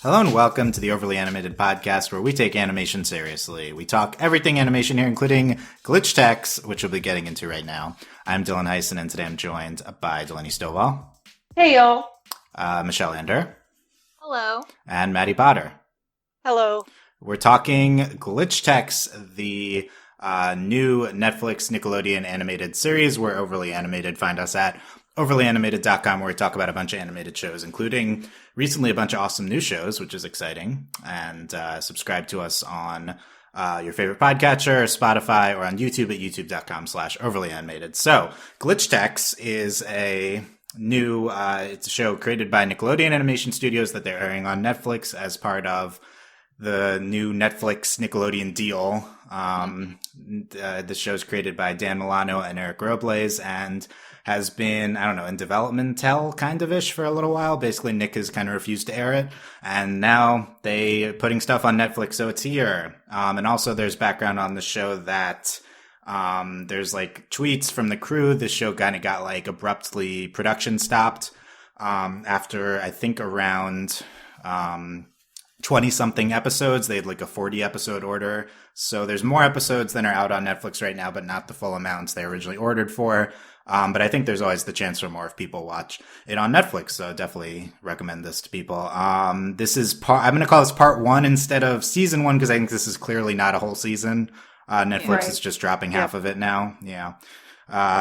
Hello and welcome to the Overly Animated Podcast, where we take animation seriously. We talk everything animation here, including glitch techs, which we'll be getting into right now. I'm Dylan Hysen, and today I'm joined by Delaney Stovall. Hey, y'all. Michelle Anderer. Hello. And Maddie Potter. Hello. We're talking Glitch Techs, the new Netflix Nickelodeon animated series. We're Overly Animated. Find us at overlyanimated.com, where we talk about a bunch of animated shows, including recently a bunch of awesome new shows, which is exciting. And subscribe to us on your favorite podcatcher, Spotify, or on YouTube at youtube.com/overlyanimated. So Glitch Techs is a new, it's a show created by Nickelodeon Animation Studios that they're airing on Netflix as part of the new Netflix Nickelodeon deal. The show's created by Dan Milano and Eric Robles and has been, in developmental kind of ish for a little while. Basically, Nick has kind of refused to air it. And now they're putting stuff on Netflix, so it's here. And also there's background on the show that there's like tweets from the crew. This show kind of got like abruptly production stopped after I think around 20-something episodes. They had like a 40-episode order. So there's more episodes than are out on Netflix right now, but not the full amounts they originally ordered for. But I think there's always the chance for more if people watch it on Netflix. So definitely recommend this to people. This is I'm going to call this part one instead of season one, because I think this is clearly not a whole season. Netflix is just dropping half of it now. Yeah.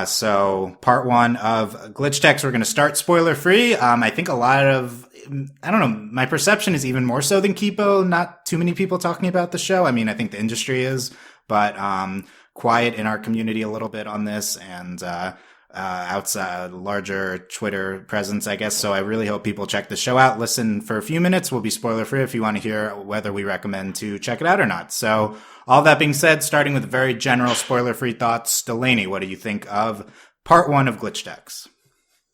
So part one of Glitch Techs, we're going to start spoiler free. I think a lot of, my perception is even more so than Kipo. Not too many people talking about the show. I mean, I think the industry is, but, quiet in our community a little bit on this, and, outside larger Twitter presence, I guess. So I really hope people check the show out. Listen for a few minutes. We'll be spoiler free if you want to hear whether we recommend to check it out or not. So all that being said, starting with very general spoiler free thoughts, Delaney, what do you think of part one of Glitch Techs?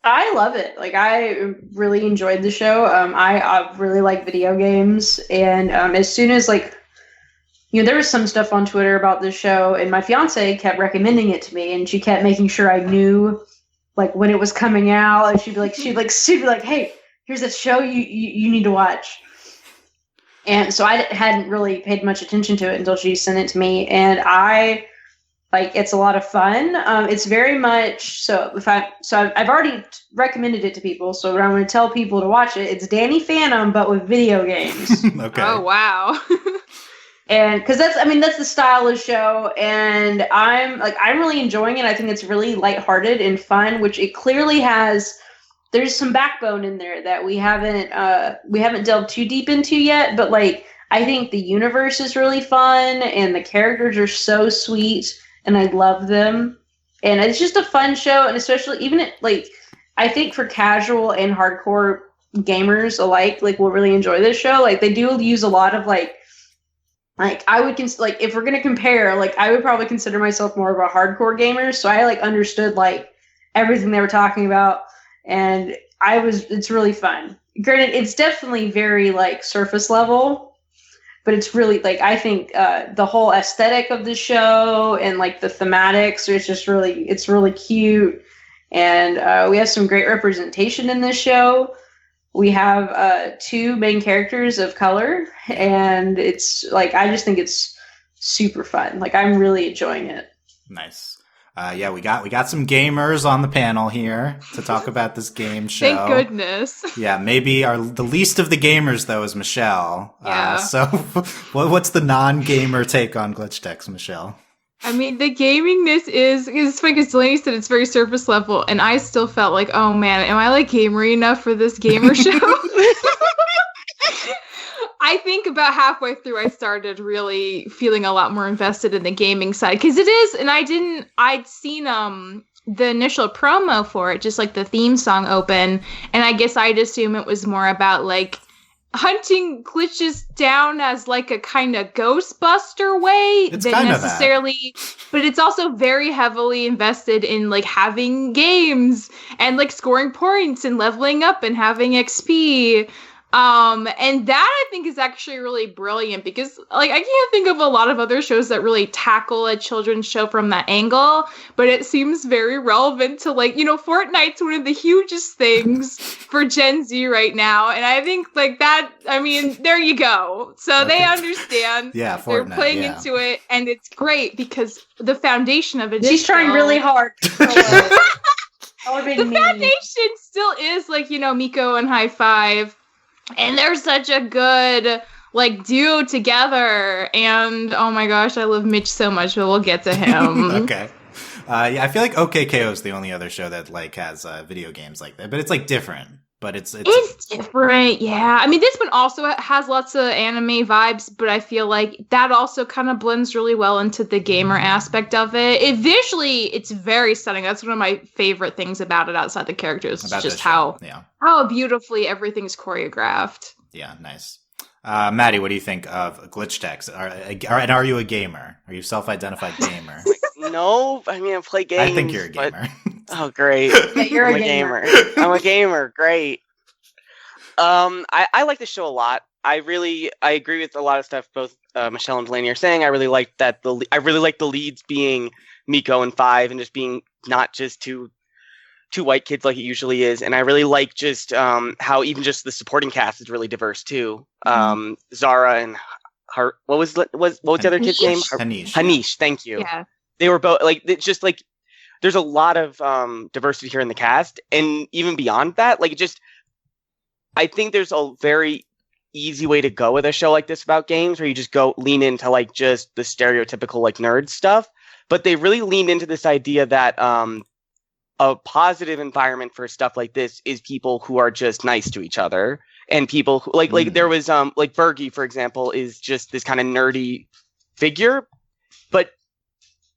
I love it. Like, I really enjoyed the show. I really like video games. And as soon as, there was some stuff on Twitter about this show, and my fiance kept recommending it to me, and she kept making sure I knew, when it was coming out. And she'd be like, hey, here's this show you need to watch. And so I hadn't really paid much attention to it until she sent it to me. And it's a lot of fun. It's very much I've already recommended it to people. So when I'm going to tell people to watch it, it's Danny Phantom, but with video games. Okay. Oh, wow. And because that's the style of the show, and I'm really enjoying it. I think it's really lighthearted and fun, which it clearly has. There's some backbone in there that we haven't delved too deep into yet, but I think the universe is really fun and the characters are so sweet and I love them. And it's just a fun show, and especially I think for casual and hardcore gamers alike, will really enjoy this show. They do use a lot of I would if we're gonna compare, I would probably consider myself more of a hardcore gamer, so I understood everything they were talking about. And it's really fun. Granted, it's definitely very surface level, but it's really I think the whole aesthetic of the show and the thematics is just it's really cute. And we have some great representation in this show. We have two main characters of color, and it's I just think it's super fun. I'm really enjoying it. Nice. We got some gamers on the panel here to talk about this game show. Thank goodness. Yeah, maybe the least of the gamers though is Michelle. Yeah. So what's the non-gamer take on Glitch Techs, Michelle? The gamingness is funny because Delaney said it's very surface level, and I still felt oh man, am I gamery enough for this gamer show? I think about halfway through I started really feeling a lot more invested in the gaming side, because it is, and I'd seen the initial promo for it, just the theme song open, and I guess I'd assume it was more about hunting glitches down as a kind of Ghostbuster way than necessarily, but it's also very heavily invested in having games and scoring points and leveling up and having XP. And that I think is actually really brilliant because like I can't think of a lot of other shows that really tackle a children's show from that angle, but it seems very relevant to like, you know, Fortnite's one of the hugest things for Gen Z right now. And I think like that, I mean, there you go. So they understand. Yeah, Fortnite, they're playing into it, and it's great because the foundation of it. She's trying really hard. The foundation still is like, you know, Miko and High Five. And they're such a good, like, duo together. And, oh my gosh, I love Mitch so much, but we'll get to him. Okay. Yeah, I feel like OKKO is the only other show that, like, has video games like that. But it's, like, different. But it's different, yeah. I mean, this one also has lots of anime vibes, but I feel like that also kind of blends really well into the gamer aspect of it. Visually, it's very stunning. That's one of my favorite things about it outside the characters. It's just how beautifully everything's choreographed. Yeah, nice. Maddie, what do you think of glitch techs? Are you a gamer? Are you a self-identified gamer? No, I mean, I play games. I think you're a gamer. Oh, great. Yeah, you're a gamer. I'm a gamer. Great. I like the show a lot. I agree with a lot of stuff both Michelle and Delaney are saying. I really like that I really like the leads being Miko and Five and just being not just two white kids like it usually is. And I really like just how even just the supporting cast is really diverse too. Zara and what was the other kid's name? Hanish. Thank you. Yeah. They were both like, it's just like, there's a lot of diversity here in the cast. And even beyond that, like I think there's a very easy way to go with a show like this about games where you just lean into like just the stereotypical like nerd stuff. But they really leaned into this idea that a positive environment for stuff like this is people who are just nice to each other. And people who like there was like Fergie, for example, is just this kind of nerdy figure, but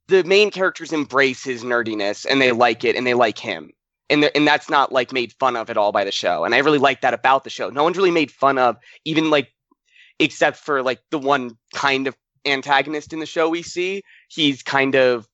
the main characters embrace his nerdiness and they like it and they like him. And that's not like made fun of at all by the show. And I really like that about the show. No one's really made fun of, even like, except for like the one kind of antagonist in the show we see. He's kind of,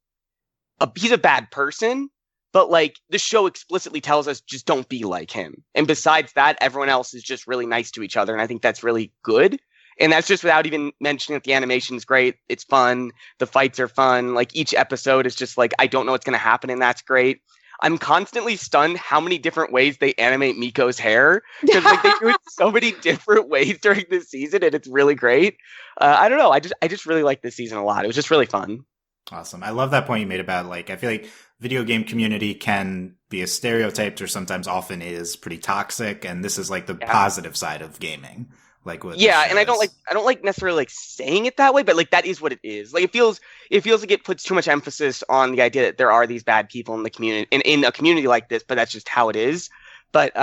he's a bad person, but like the show explicitly tells us just don't be like him. And besides that, everyone else is just really nice to each other. And I think that's really good. And that's just without even mentioning that the animation's great. It's fun. The fights are fun. Like each episode is just like, I don't know what's going to happen. And that's great. I'm constantly stunned how many different ways they animate Miko's hair. Because like they do it so many different ways during this season. And it's really great. I don't know. I just really like this season a lot. It was just really fun. Awesome. I love that point you made about like, I feel like video game community can be as stereotyped or sometimes often is pretty toxic. And this is like the positive side of gaming. Like what and I don't like necessarily like saying it that way, but like that is what it is. Like it feels like it puts too much emphasis on the idea that there are these bad people in the community in a community like this, but that's just how it is. But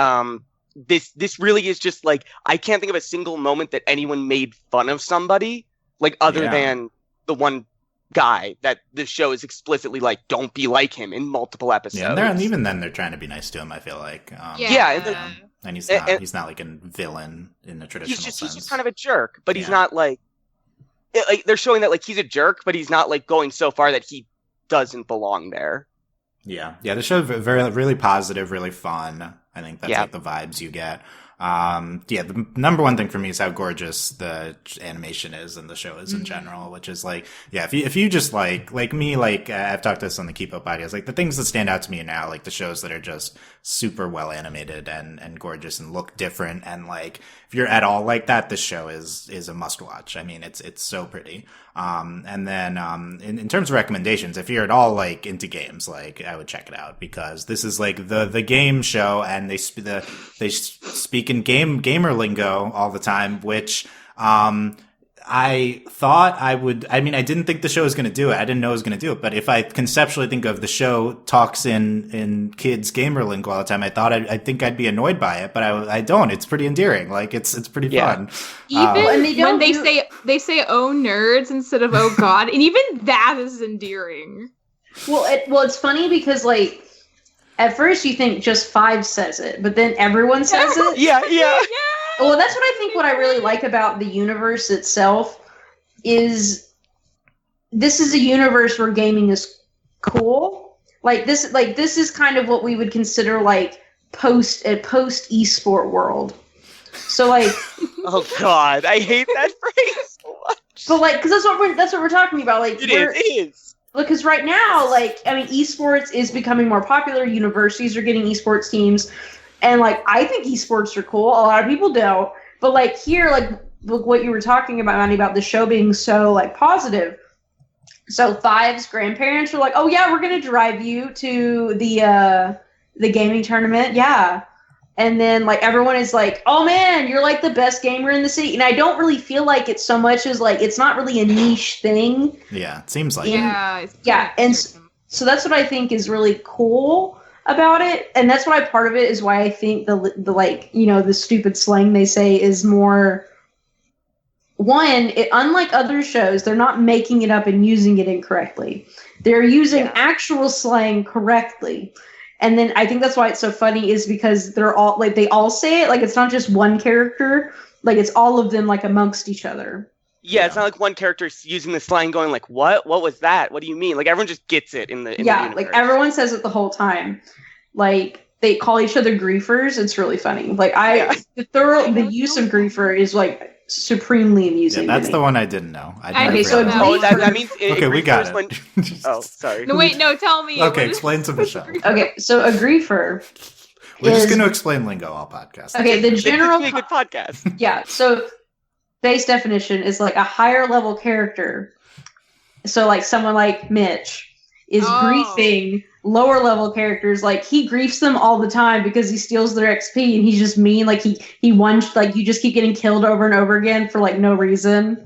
this really is just like, I can't think of a single moment that anyone made fun of somebody, like other than the one guy that the show is explicitly like, don't be like him in multiple episodes. Yeah, and even then they're trying to be nice to him, I feel like. And he's not like a villain in the traditional sense. He's just kind of a jerk, but he's not like they're showing that like he's a jerk, but he's not like going so far that he doesn't belong there. Yeah. The show is really positive, really fun. I think that's like the vibes you get. The number one thing for me is how gorgeous the animation is and the show is in general, which is like, if you just like me, like I've talked this on the Keep Up ideas, like the things that stand out to me now, like the shows that are just super well animated and gorgeous and look different. And like, if you're at all like that, this show is a must watch. I mean, it's so pretty. And then, in terms of recommendations, if you're at all like into games, like I would check it out because this is like the game show and they speak in gamer lingo all the time, which, I thought I didn't think the show was going to do it. I didn't know it was going to do it. But if I conceptually think of the show talks in kids gamer lingo all the time, I think I'd be annoyed by it, but I don't. It's pretty endearing. Like it's pretty fun. Even when they say oh nerds instead of oh god, and even that is endearing. Well, it's funny because like at first you think just Five says it, but then everyone says it. Yeah. Well, that's what I think what I really like about the universe itself is this is a universe where gaming is cool. Like this is kind of what we would consider like post esport world. So like, Oh God, I hate that phrase so much. but like, because that's what we're talking about. Like, It is. Because right now, like, I mean, esports is becoming more popular. Universities are getting esports teams, and like, I think esports are cool. A lot of people don't, but like here, like what you were talking about, Maddie, about the show being so like positive. So Five's grandparents were like, "Oh yeah, we're gonna drive you to the gaming tournament." Yeah. And then, like, everyone is like, "Oh, man, you're, like, the best gamer in the city." And I don't really feel like it's so much as, like, it's not really a niche thing. Yeah, it seems like Yeah, and so that's what I think is really cool about it. And that's why part of it is why I think the like, you know, the stupid slang they say is more... One, unlike other shows, they're not making it up and using it incorrectly. They're using actual slang correctly. And then I think that's why it's so funny is because they're all like they all say it, like it's not just one character, like it's all of them like amongst each other. Yeah, it's not like one character using the slang going like, "What? What was that? What do you mean?" Like everyone just gets it in the universe. Like everyone says it the whole time. Like they call each other griefers. It's really funny. Like the use of griefer is like supremely amusing. Yeah, that's the one I didn't know. That means okay, we got it. When... Oh, sorry. No, wait, no, tell me. Okay, explain to Michelle. Okay, so a griefer. We're just going to explain lingo all podcast. Okay, the general good podcast. Yeah, so base definition is like a higher level character. So like someone like Mitch is griefing lower level characters. Like he griefs them all the time because he steals their XP and he's just mean. Like he wants, like you just keep getting killed over and over again for like no reason.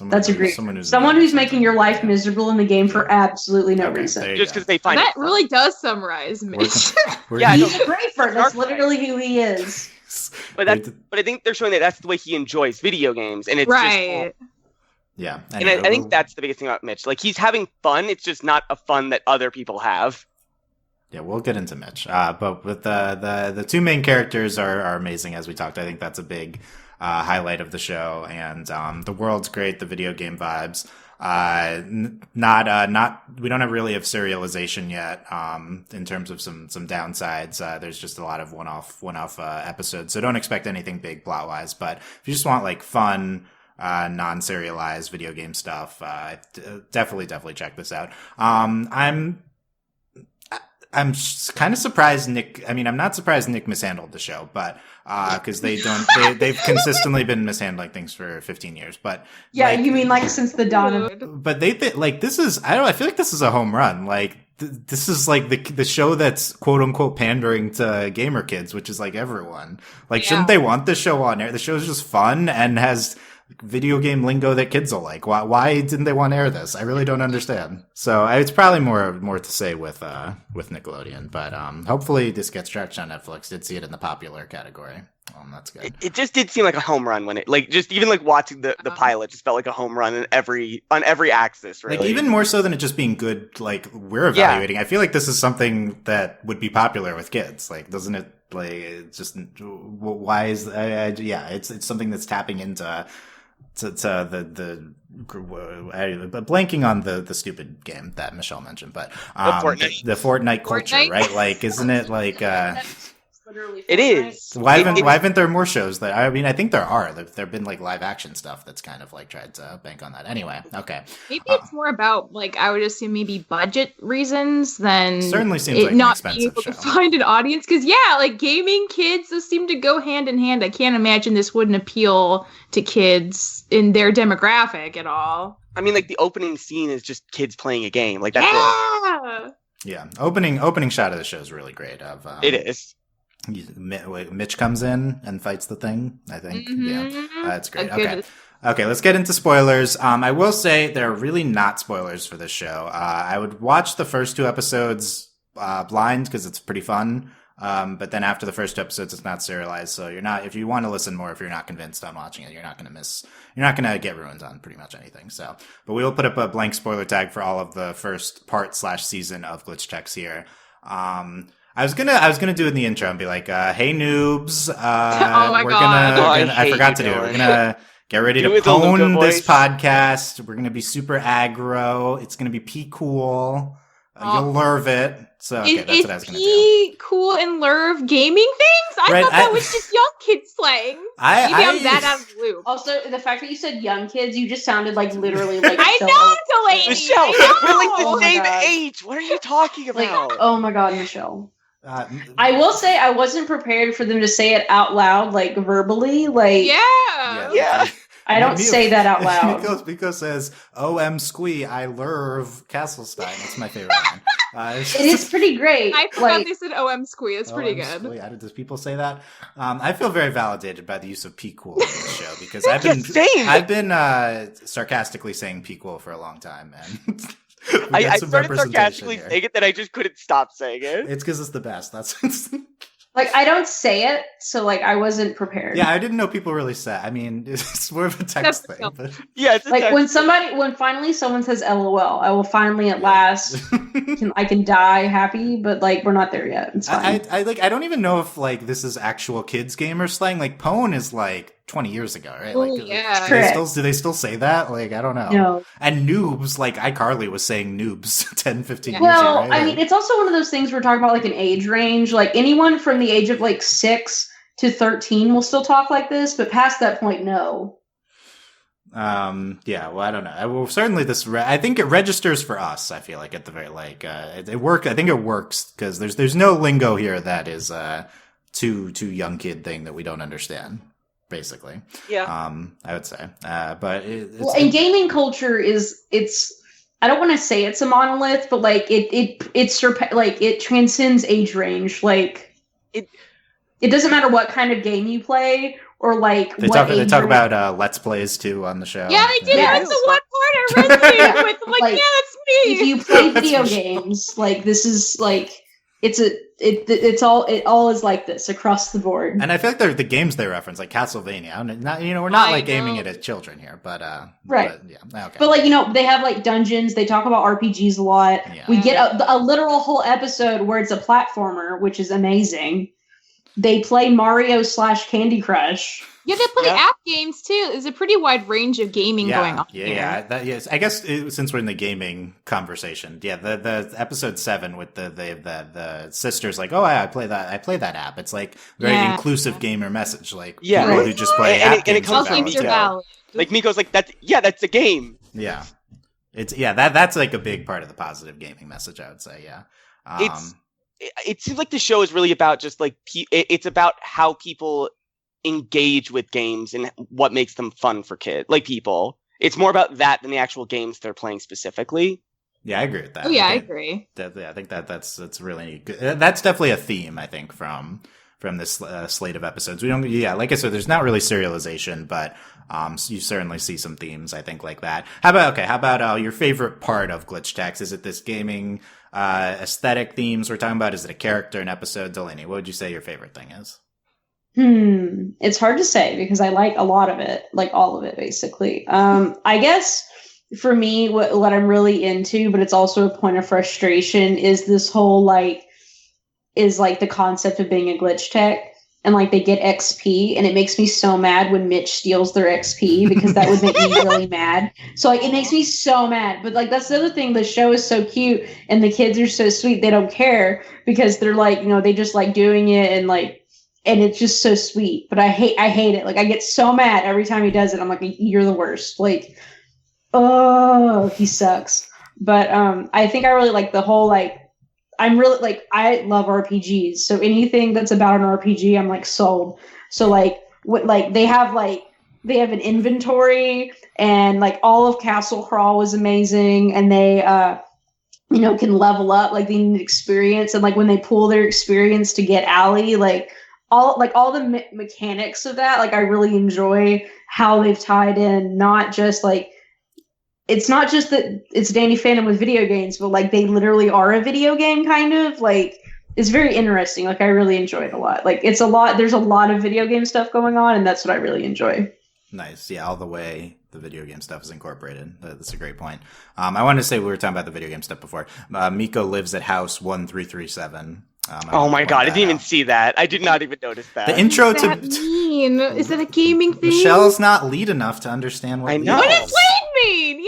That's a grief. Someone who's making your life miserable in the game for absolutely no reason. Just because they find that really does summarize Mitch. Yeah, he's a griefer. That's literally who he is. But I think they're showing that that's the way he enjoys video games, and it's right. Just, yeah, and I think that's the biggest thing about Mitch. Like he's having fun. It's just not a fun that other people have. Yeah, we'll get into Mitch. But with the two main characters are amazing, as we talked. I think that's a big highlight of the show, and the world's great. The video game vibes. We don't really have serialization yet. In terms of some downsides, there's just a lot of one-off episodes. So don't expect anything big plot wise. But if you just want like fun, non-serialized video game stuff, definitely check this out. I'm kind of surprised I'm not surprised Nick mishandled the show, but because they've consistently been mishandling things for 15 years. But yeah, you mean like since the dawn of. But I feel like this is a home run. Like this is like the show that's quote unquote pandering to gamer kids, which is like everyone. Like, shouldn't they want the show on air? The show's just fun and has video game lingo that kids will like. Why didn't they want to air this? I really don't understand. So it's probably more to say with Nickelodeon, but hopefully this gets traction on Netflix. Did see it in the popular category. That's good. It just did seem like a home run when it like just even like watching the pilot just felt like a home run on every axis. Really, like even more so than it just being good. Like we're evaluating. I feel like this is something that would be popular with kids. Like doesn't it? Like it's just why is it's something that's tapping into. To the blanking on the stupid game that Michelle mentioned, but the Fortnite culture, right? Like, isn't it like it is? Why haven't there more shows that I think there are. There've been like live action stuff that's kind of like tried to bank on that. Anyway, okay. Maybe it's more about like I would assume maybe budget reasons than certainly seems like not an being able show. to find an audience because like gaming kids those seem to go hand in hand. I can't imagine this wouldn't appeal to kids in their demographic at all. I mean, like the opening scene is just kids playing a game. Like that's it. Yeah, opening shot of the show is really great. It is. Mitch comes in and fights the thing, I think. Mm-hmm. Yeah, that's great. Okay, let's get into spoilers. I will say they're really not spoilers for this show. I would watch the first 2 episodes blind because it's pretty fun. But then after the first 2 episodes, it's not serialized. So if you want to listen more, if you're not convinced on watching it, you're not going to get ruined on pretty much anything. So, but we will put up a blank spoiler tag for all of the first part/season of Glitch Techs here. I was gonna do it in the intro and be like, "Hey noobs, oh my God. I forgot to do it. We're gonna get ready to pwn this podcast. We're gonna be super aggro. It's gonna be cool. You'll lurve it. So okay, that's what I was going to do. Is P cool and lurve gaming things? I thought that was just young kid slang. Maybe I'm that out of the loop. Also, the fact that you said young kids, you just sounded like literally like I know, Delaney. Michelle, we're like the Oh my same God. age. What are you talking about? like, oh my God, Michelle. I will say I wasn't prepared for them to say it out loud, like verbally. Like, Yeah. I don't say that out loud. Miko says, "O.M. Squee, I love Castlestein." It's my favorite line. It is pretty great. I forgot they said "OM Squee." It's pretty good. Squee. Does people say that? I feel very validated by the use of "P cool" in this show because I've been sarcastically saying "P cool" for a long time, man. I started sarcastically saying it, that I just couldn't stop saying it. It's because it's the best. That's like I don't say it, so like I wasn't prepared. Yeah, I didn't know people really say. I mean, it's more of a text thing. But... Yeah, it's like when finally someone says "LOL," I will finally at last I can die happy. But like we're not there yet. It's fine. I don't even know if like this is actual kids gamer slang. Like Pwn is like 20 years ago, right? Like, do they still say that? Like, I don't know. No. And noobs, like iCarly was saying noobs 10, 15 years ago. Well, Right? I mean, it's also one of those things we're talking about like an age range. Like anyone from the age of like 6 to 13 will still talk like this, but past that point, no. Yeah, well, I don't know. Well, certainly I think it registers for us. I feel like at the very it work. I think it works because there's no lingo here that is too young kid thing that we don't understand. Basically, yeah. I would say, but and gaming culture it's. I don't want to say it's a monolith, but like it transcends age range. Like it doesn't matter what kind of game you play or like they talk about let's plays too on the show. Yeah, they did. That's the one part I resonated with. I'm like, yeah, that's me. If you play video games, like this is like it all is like this across the board. And I feel like the games they reference, like Castlevania. We're not like aiming it at children here, but right. But, yeah, okay. But like they have like dungeons. They talk about RPGs a lot. Yeah. We get a literal whole episode where it's a platformer, which is amazing. They play Mario / Candy Crush. Yeah, they play app games too. There's a pretty wide range of gaming going on. Yes. I guess since we're in the gaming conversation, the episode 7 with the sisters, like, oh, I play that app. It's like very inclusive gamer message, like people who just play app games. All games are valid. Like Miko's like that's a game. Yeah, that's like a big part of the positive gaming message. I would say, it seems like the show is really about just like it's about how people engage with games and what makes them fun for kids, like people. It's more about that than the actual games they're playing specifically. Yeah, I agree with that. Oh yeah, I agree. I think that's really good. That's definitely a theme, I think, from this slate of episodes. Like I said, there's not really serialization, but you certainly see some themes, I think, like that. How about your favorite part of Glitch Text? Is it this gaming aesthetic themes we're talking about? Is it a character, an episode? Delaney, what would you say your favorite thing is? It's hard to say because I like a lot of it, like all of it, basically. I guess for me, what I'm really into, but it's also a point of frustration, is this whole the concept of being a glitch tech. And like they get XP, and it makes me so mad when Mitch steals their XP because that would make me really mad. So like it makes me so mad. But like that's the other thing. The show is so cute, and the kids are so sweet. They don't care because they're like they just like doing it, and it's just so sweet. But I hate it. Like I get so mad every time he does it. I'm like, you're the worst. Like, oh, he sucks. But I think I really like the whole I'm really I love RPGs, so anything that's about an RPG, I'm like sold. So they have an inventory, and like all of Castle Crawl was amazing, and they can level up, like they need experience, and like when they pull their experience to get Allie, all the mechanics of that, like I really enjoy how they've tied in, not just it's not just that it's Danny Phantom with video games, but like they literally are a video game kind of. Like it's very interesting. Like I really enjoy it a lot. Like there's a lot of video game stuff going on, and that's what I really enjoy. Nice. Yeah, all the way the video game stuff is incorporated. That's a great point. I wanted to say we were talking about the video game stuff before. Miko lives at house 1337. Oh my god, I didn't even see that. I did not even notice that. The intro what does that mean? Is that a gaming thing? Michelle's not lead enough to understand what I know. What does lead mean?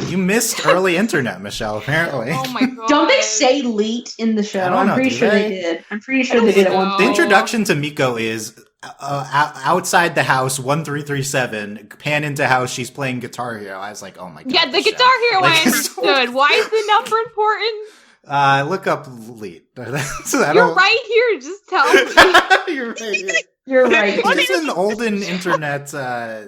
You missed early internet, Michelle, apparently. Oh my god. Don't they say leet in the show? I don't know, I'm pretty do sure they? they did. I'm pretty sure they did at one know. The point. introduction to Miko is outside the house, 1337, pan into house, she's playing Guitar Hero. I was like, oh my god. Yeah, the this show. Guitar Hero Like, I understood. Why is the number important? Look up lead. You're right here. Just tell me. You're right here. You're right. It's an olden internet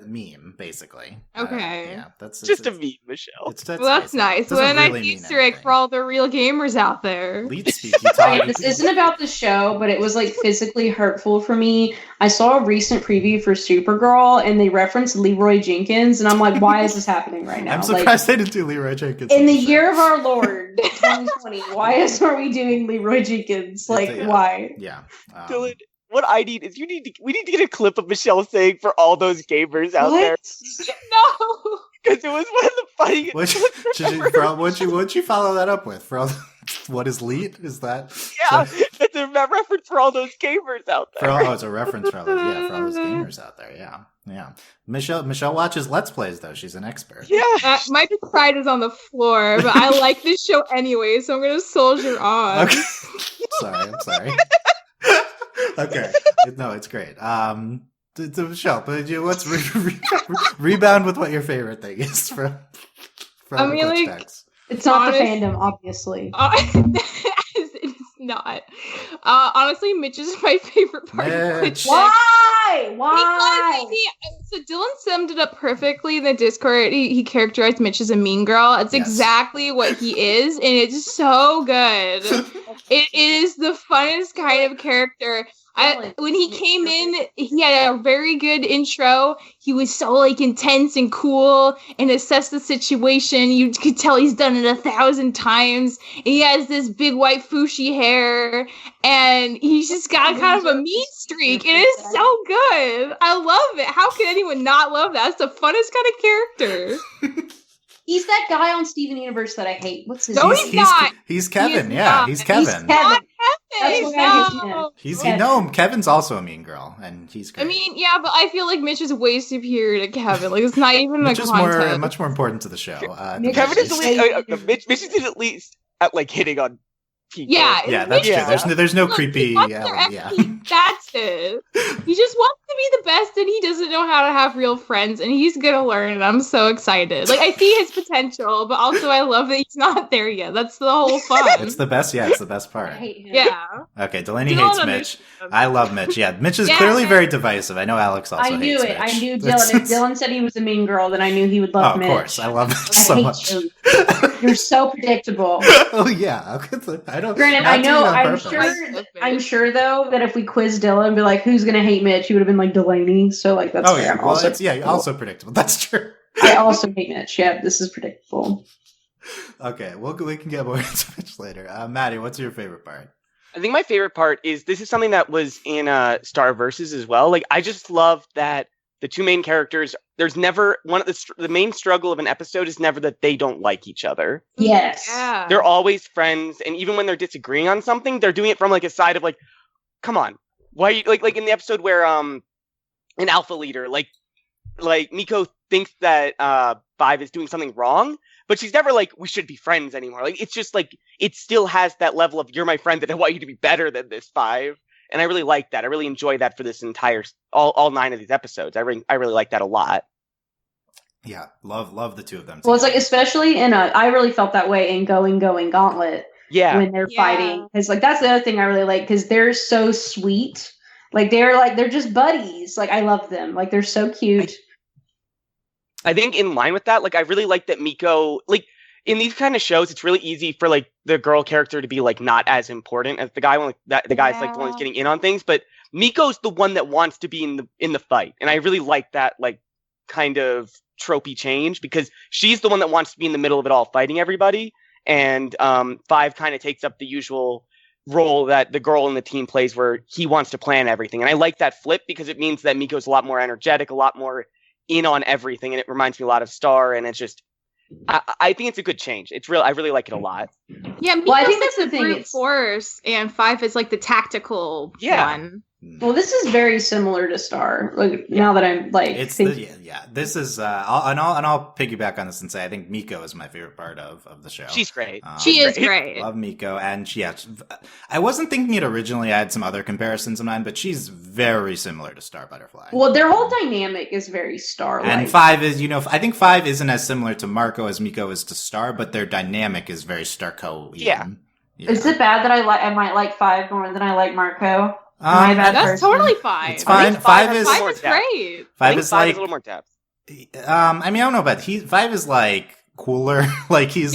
meme, basically. Okay. Yeah, that's Just a meme, Michelle. That's Well, that's basic. nice. Doesn't What a nice really mean Easter egg anything. for all the real gamers out there. Lead speak. You Okay, talk. this isn't about the show, but it was like physically hurtful for me. I saw a recent preview for Supergirl, and they referenced Leroy Jenkins, and I'm like, why is this happening right now? I'm surprised they didn't do Leroy Jenkins. In on the show. year of our Lord, 2020, why are we doing Leroy Jenkins? Like, Yeah. why? Yeah. Dylan, what I need is we need to get a clip of Michelle saying for all those gamers out there, No. because it was one of the funniest. What'd you follow that up with? For all what is lead? Is that? Yeah, that's a reference for all those gamers out there. It's a reference for all those gamers out there. Yeah. Michelle watches Let's Plays though. She's an expert. Yeah. My pride is on the floor, but I like this show anyway, so I'm gonna soldier on. Okay. I'm sorry. Okay. No, it's great. To Michelle, but let's rebound with what your favorite thing is from I mean, the Glitch like, text. It's not the Honest- fandom, obviously. It's not. Honestly, Mitch is my favorite part of Mitch. Glitch Text. Why? Why? So Dylan summed it up perfectly in the Discord. He characterized Mitch as a mean girl. It's Yes. exactly what he is, and it's so good. It is the funnest kind of character. When he came in, he had a very good intro. He was so like intense and cool and assessed the situation. You could tell he's done it 1,000 times. And he has this big white fushi hair, and he's just got kind of a mean streak. It is so good. I love it. How can anyone not love that? It's the funnest kind of character. He's that guy on Steven Universe that I hate. What's his No, name? he's not. He's Kevin. He is Yeah, not. he's Kevin. He's Kevin. Not That's Kevin. what I hate him. No. He's Yeah. no. Kevin's also a mean girl, and he's great. I mean, yeah, but I feel like Mitch is way superior to Kevin. Like, it's not even Mitch a is contest. much more important to the show. Mitch Kevin is Hey. at least Mitch is at least at like hitting on people. Yeah, Yeah, that's Mitch- true. There's no Look, creepy. he wants their Yeah. FP, that's it. He just wants to be the best, and he doesn't know how to have real friends, and he's gonna learn. And I'm so excited. Like, I see his potential, but also I love that he's not there yet. That's the whole fun. It's the best. Yeah, it's the best I part. hate him. Yeah. Okay, Delaney Dylan hates Mitch. understands. I love Mitch. Yeah, Mitch is Yeah. clearly very divisive. I know Alex also I knew hates it. I Mitch. knew Dylan. If Dylan said he was a mean girl, then I knew he would Oh, love of Mitch. course. I love Mitch I so hate much. you. You're so predictable. Oh yeah. I don't. Granted, not I doing know. it on I'm purpose. sure. I'm sure though that if we quizzed Dylan and be like, "Who's gonna hate Mitch?" he would have been like Delaney. So like that's Oh fair. yeah. I'm Well, also that's also predictable. That's true. I also hate Mitch. Yeah, this is predictable. Okay. Well, we can get more into Mitch later. Maddie, what's your favorite part? I think my favorite part is this is something that was in Star Versus as well. Like I just love that the two main characters. There's never one of the main struggle of an episode is never that they don't like each other. Yes. Yeah. They're always friends, and even when they're disagreeing on something, they're doing it from like a side of like, come on, why are you like in the episode where an alpha leader like Miko thinks that Five is doing something wrong, but she's never like we should be friends anymore. Like it's just like it still has that level of you're my friend and I want you to be better than this Five. And I really like that. I really enjoy that for this entire all 9 of these episodes. I really like that a lot. Yeah, love the two of them. Well, it's like especially I really felt that way in Going Gauntlet Yeah. when they're Yeah. fighting, because like that's the other thing I really like, because they're so sweet. Like they're just buddies. Like I love them. Like they're so cute. I think in line with that, like I really like that Miko, like in these kind of shows, it's really easy for like the girl character to be like not as important as the guy one. Like, the guy's like the one who's getting in on things, but Miko's the one that wants to be in the fight, and I really like that like kind of tropey change because she's the one that wants to be in the middle of it all, fighting everybody, and Five kind of takes up the usual role that the girl in the team plays, where he wants to plan everything, and I like that flip because it means that Miko's a lot more energetic, a lot more in on everything, and it reminds me a lot of Star, and it's just. I think it's a good change. It's real. I really like it a lot. Yeah, Well, I think Miko's that's the like thing, brute it's- force, and Five is like the tactical Yeah. one. Well, this is very similar to Star. Like now that I'm like, It's this is I'll piggyback on this and say I think Miko is my favorite part of the show. She's great. She is great. Love Miko, and I wasn't thinking it originally. I had some other comparisons in mind, but she's very similar to Star Butterfly. well, their whole dynamic is very Star. And 5 is, I think 5 isn't as similar to Marco as Miko is to Star, but their dynamic is very Starco. Yeah. Is it bad that I might like 5 more than I like Marco? My bad That's person. totally fine. It's fine. 5 is great. 5 is like a little more depth. I don't know, but 5 is like cooler. Like he's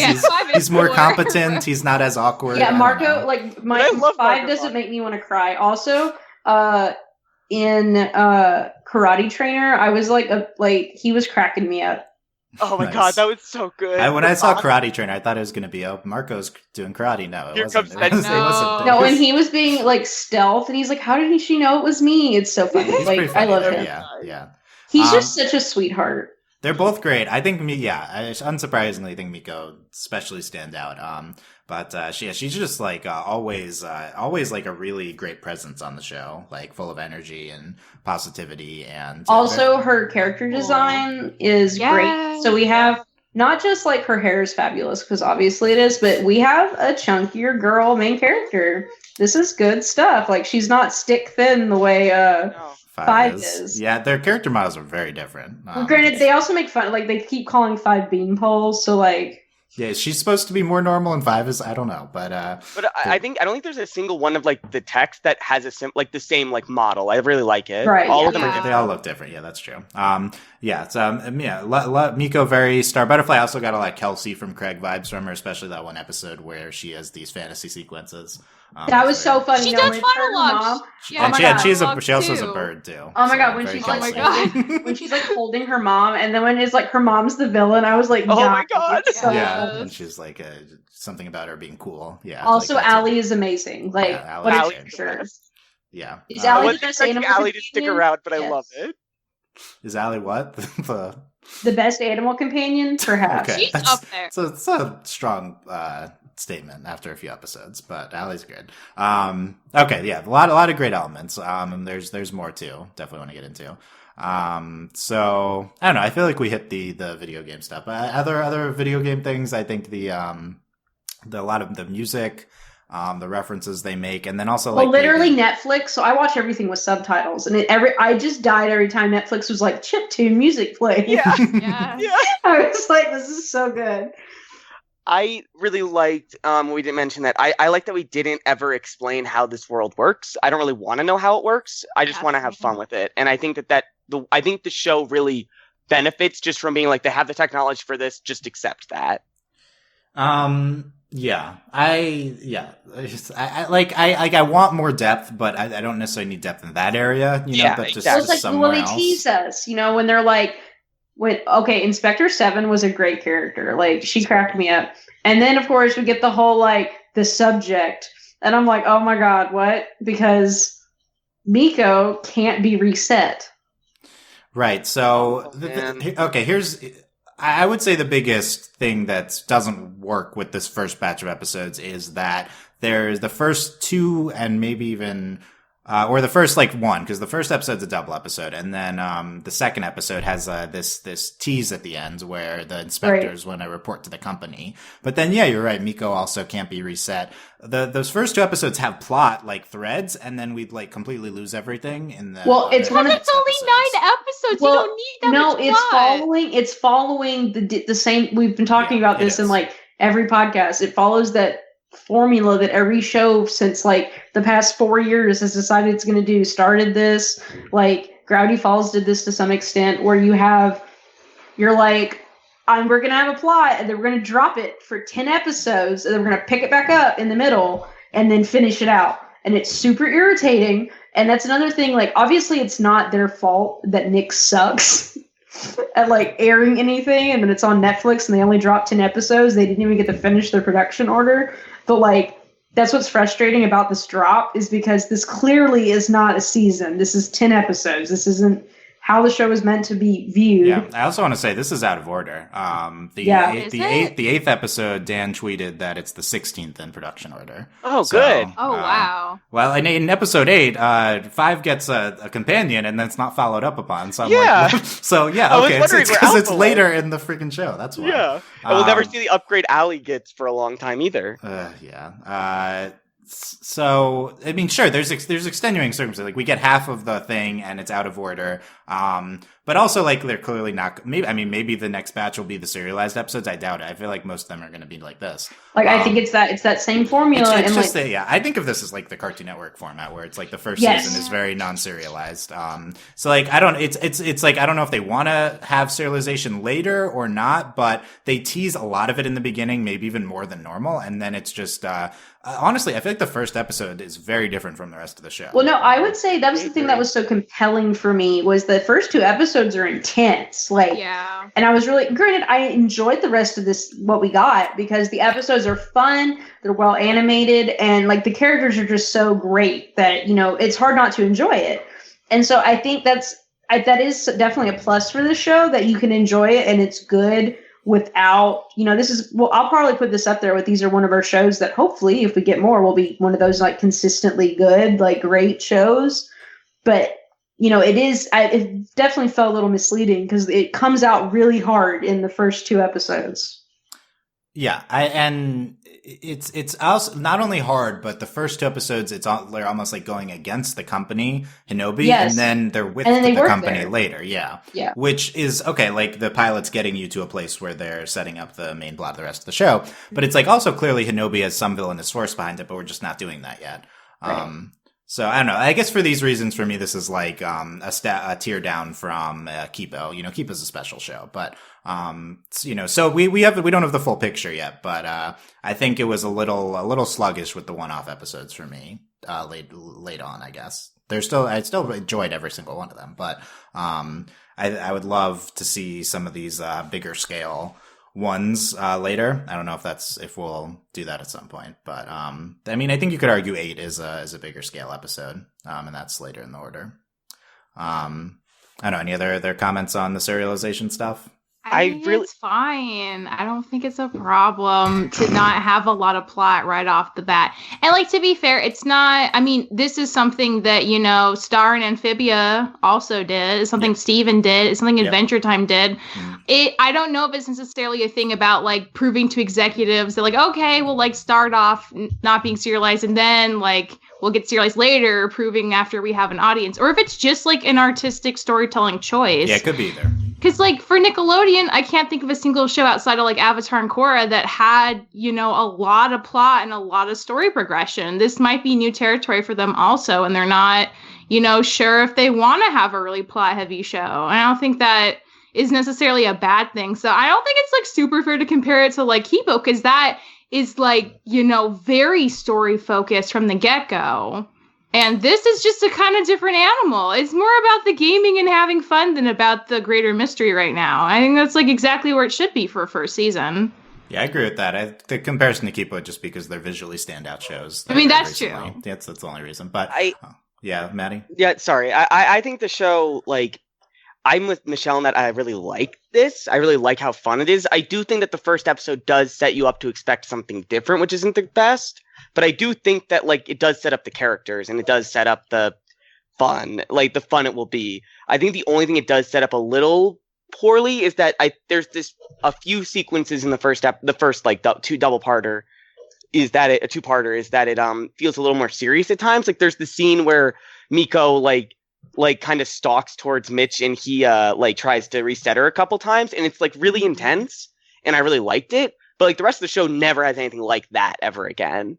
more cooler. competent. He's not as awkward. Yeah, I don't Marco, know. like my I love 5 Marco doesn't Fox. make me want to cry. Also, in Karate Trainer, I was he was cracking me up. Oh my Nice. god, that was so good. When I saw Karate Trainer, I thought it was going to be, Marco's doing karate. No, it Here wasn't. comes It wasn't. No, and he was being like stealth, and he's like, "How did she know it was me?" It's so funny. He's pretty Like, funny, I love though. him. Yeah. He's just such a sweetheart. They're both great. I think I unsurprisingly think Miko especially stand out. But she's just like always like a really great presence on the show, like full of energy and positivity, and Also, her character design is great. So we have not just like her hair is fabulous, because obviously it is, but we have a chunkier girl main character. This is good stuff. Like, she's not stick thin the way No. 5 is. Yeah, their character models are very different. Granted, they also make fun, like, they keep calling 5 beanpoles, so like, yeah, she's supposed to be more normal, and 5 is, I don't know, but I don't think there's a single one of like the text that has the same like model. I really like it. Right, All yeah. of them are they different. all look different. Yeah, that's true. Miko very Star Butterfly. I also got a lot of Kelsey from Craig vibes from her, especially that one episode where she has these fantasy sequences. that was so funny. She though, does when it's her monologues. mom. Yeah, And she also has a too. bird too. Oh my So, god, when very she's Kelsey. like, when she's like holding her mom, and then when it's like her mom's the villain, I was like, Oh dying. my God. It's so Yeah, funny. and she's like something about her being cool. Yeah. Also, like, that's Allie is amazing. Like, Yeah, what Allie a is picture. yeah. Is I Allie the wasn't best expecting animal Allie to stick companion? around, but I Yes. love it. Is Allie what? The best animal companion, perhaps. Okay. She's up there. So it's a strong statement after a few episodes, but Allie's good. Okay, yeah, a lot of great elements. And there's more too. Definitely want to get into. So I don't know. I feel like we hit the video game stuff. Other video game things. I think the lot of the music, the references they make, and then also like Well, literally Netflix. So I watch everything with subtitles, and I just died every time Netflix was like chiptune music play. Yeah. Yeah. Yeah. I was like, this is so good. I really liked, we didn't mention that. I like that we didn't ever explain how this world works. I don't really want to know how it works. I just want to have fun with it. And I think I think the show really benefits just from being like, they have the technology for this, just accept that. Yeah, I want more depth, but I don't necessarily need depth in that area, Yeah, but just exactly. It's like somewhere when they else. tease us, when they're like, Inspector 7 was a great character. Like, she cracked me up. And then, of course, we get the whole, like, the subject. And I'm like, oh my god, what? Because Miko can't be reset. Right. So, man. here's. I would say the biggest thing that doesn't work with this first batch of episodes is that there's the first 2 and maybe even, or the first like 1, because the first episode's a double episode, and then the second episode has this tease at the end where the inspectors want to report to the company. But then, yeah, you're right. Miko also can't be reset. Those first 2 episodes have plot like threads, and then we'd like completely lose everything in the. Well, it's one of But it's only 9 episodes. Well, you don't need that much plot. it's following the same. We've been talking about this in like every podcast. It follows that formula that every show since like the past 4 years has decided it's going to do. Started this, like Gravity Falls did this to some extent, where you're like, we're going to have a plot, and then we're going to drop it for 10 episodes, and then we're going to pick it back up in the middle, and then finish it out. And it's super irritating. And that's another thing, like, obviously it's not their fault that Nick sucks at, like, airing anything, and then it's on Netflix, and they only dropped 10 episodes. They didn't even get to finish their production order. But, like, that's what's frustrating about this drop, is because this clearly is not a season. This is 10 episodes. This isn't how the show is meant to be viewed. Yeah, I also want to say this is out of order. The eighth episode, Dan tweeted that it's the 16th in production order. Oh, good. Wow. Well, in episode 8, 5 gets a companion, and then it's not followed up upon. So I'm Yeah. like, so yeah, I was okay, wondering it's where because Alpha it's was. later in the freaking show. That's why. Yeah. And we'll never see the upgrade Allie gets for a long time either. Yeah. So I mean, sure, there's extenuating circumstances. Like we get half of the thing, and it's out of order. But also like they're clearly not. Maybe the next batch will be the serialized episodes. I doubt it. I feel like most of them are going to be like this. Like I think it's that same formula. It's and just like, I think of this as like the Cartoon Network format where it's like the first Yes. season is very non-serialized. So like I don't. It's like I don't know if they want to have serialization later or not, but they tease a lot of it in the beginning, maybe even more than normal, and then it's just. Honestly, I feel like the first episode is very different from the rest of the show. well, no, I would say that was the thing that was so compelling for me was the first 2 episodes are intense. Like, Yeah. and I was really, granted, I enjoyed the rest of this, what we got, because the episodes are fun, they're well animated, and like the characters are just so great that, it's hard not to enjoy it. And so I think that is definitely a plus for the show, that you can enjoy it and it's good without, I'll probably put this up there with these are one of our shows that hopefully if we get more will be one of those like consistently good, like great shows. But it definitely felt a little misleading because it comes out really hard in the first 2 episodes. Yeah, and it's also not only hard, but the first 2 episodes, they're almost like going against the company, Hinobi, Yes. and then they're with And then they the work company there. later. Yeah. Which is, okay, like the pilot's getting you to a place where they're setting up the main plot of the rest of the show. But it's like also clearly Hinobi has some villainous force behind it, but we're just not doing that yet. Right. So I don't know. I guess for these reasons, for me, this is like a tier down from Kipo. Kipo's a special show, but so we don't have the full picture yet. But I think it was a little sluggish with the one-off episodes for me late on. I guess I still enjoyed every single one of them, but I would love to see some of these bigger scale ones later. I don't know if we'll do that at some point, but I think you could argue 8 is a bigger scale episode, and that's later in the order. I don't know, any other comments on the serialization stuff? I think it's fine. I don't think it's a problem to not have a lot of plot right off the bat. And like, to be fair, it's not, this is something that, Star and Amphibia also did. It's something Steven did. It's something Adventure Time did. I don't know if it's necessarily a thing about like proving to executives that like, okay, we'll like start off not being serialized and then like we'll get serialized later, proving after we have an audience. Or if it's just like an artistic storytelling choice. Yeah, it could be either. Because, like, for Nickelodeon, I can't think of a single show outside of, like, Avatar and Korra that had, a lot of plot and a lot of story progression. This might be new territory for them also, and they're not, sure if they want to have a really plot-heavy show. And I don't think that is necessarily a bad thing. So I don't think it's, like, super fair to compare it to, like, Kipo, because that is, like, very story-focused from the get-go. And this is just a kind of different animal. It's more about the gaming and having fun than about the greater mystery right now. I think that's like exactly where it should be for a first season. Yeah, I agree with that. The comparison to Kipo just because they're visually standout shows. That's true. That's the only reason. But yeah, Maddie? Yeah, sorry. I think the show, like, I'm with Michelle in that I really like this. I really like how fun it is. I do think that the first episode does set you up to expect something different, which isn't the best. But I do think that, like, it does set up the characters and it does set up the fun, like the fun it will be. I think the only thing it does set up a little poorly is that there's a few sequences in the first like two-parter is that it feels a little more serious at times. Like there's the scene where Miko like kind of stalks towards Mitch and he like tries to reset her a couple times and it's like really intense and I really liked it. But like the rest of the show never has anything like that ever again.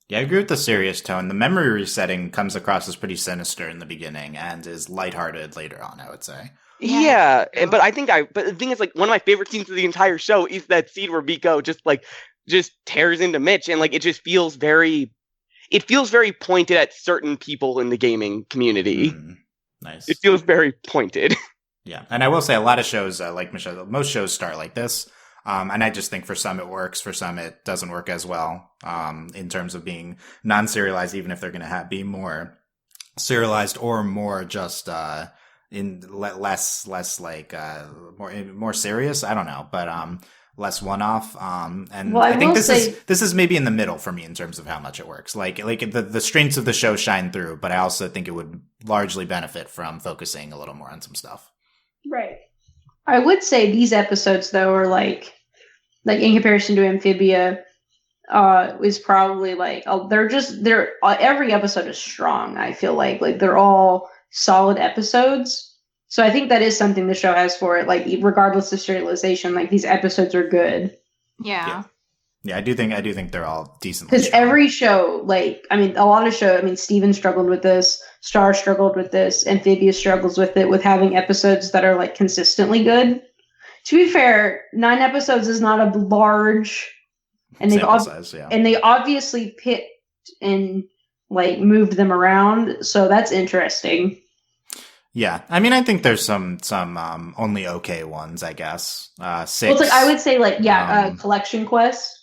Yeah, I agree with the serious tone. The memory resetting comes across as pretty sinister in the beginning and is lighthearted later on, I would say. Yeah, but but the thing is, like, one of my favorite scenes of the entire show is that scene where Miko just tears into Mitch, and like it just feels very pointed at certain people in the gaming community. Nice. It feels very pointed. Yeah, and I will say a lot of shows, like Michelle, most shows start like this. And I just think for some it works, for some it doesn't work as well, in terms of being non-serialized, even if they're going to be more serialized or more just, in less like more serious. I don't know, but less one-off. And Well, I think will say- this is maybe in the middle for me in terms of how much it works. Like the strengths of the show shine through, but I also think it would largely benefit from focusing a little more on some stuff. Right. I would say these episodes though are like in comparison to Amphibia, is probably like they're every episode is strong. I feel like they're all solid episodes. So I think that is something the show has for it. Like regardless of serialization, like these episodes are good. Yeah. Yeah, I do think they're all decent. Because every show, like, I mean, a lot of shows, I mean, Steven struggled with this, Star struggled with this, Amphibia struggles with it, with having episodes that are, like, consistently good. To be fair, 9 episodes is not a large, and they obviously picked and, like, moved them around, so that's interesting. Yeah, I mean, I think there's some only okay ones, I guess. 6. Well, it's like, I would say, like, Collection Quest.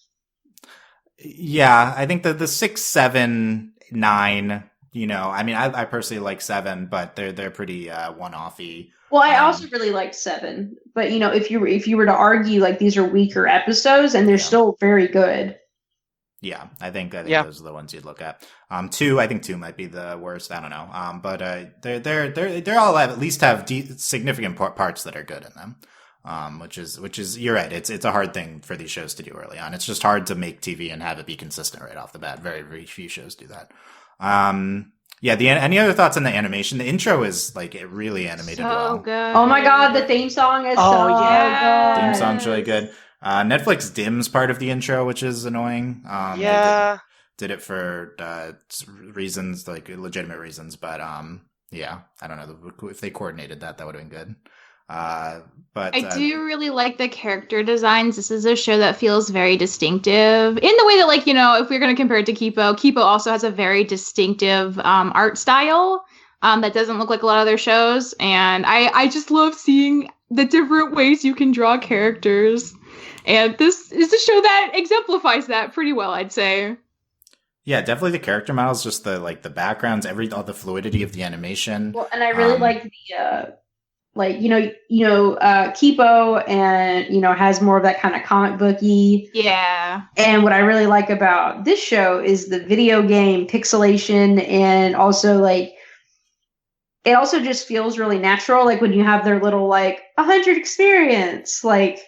Yeah, I think that the 6, 7, 9, you know, I mean, I personally like 7, but they're pretty one-offy. Well, I also really liked 7, but you know, if you were to argue like these are weaker episodes and they're still very good. Yeah, I think those are the ones you'd look at. 2, I think 2 might be the worst. I don't know. But they're all at least have significant parts that are good in them. Which is you're right. It's a hard thing for these shows to do early on. It's just hard to make TV and have it be consistent right off the bat. Very, very few shows do that. Yeah. Any other thoughts on the animation? The intro is like it really animated well. Good. Oh my god, the theme song is good. Theme song's really good. Netflix dims part of the intro, which is annoying. Yeah. Did it for reasons, like legitimate reasons, but yeah, I don't know if they coordinated that would have been good. But I do really like the character designs. This is a show that feels very distinctive in the way that, like, you know, if we're going to compare it to Kipo also has a very distinctive art style that doesn't look like a lot of their shows, and I just love seeing the different ways you can draw characters, and this is a show that exemplifies that pretty well, I'd say. Yeah, definitely the character models, just the backgrounds, all the fluidity of the animation. Well, and I really like the like, Kipo and, you know, has more of that kind of comic booky. Yeah. And what I really like about this show is the video game pixelation, and also like, it also just feels really natural. Like when you have their little like 100 experience, like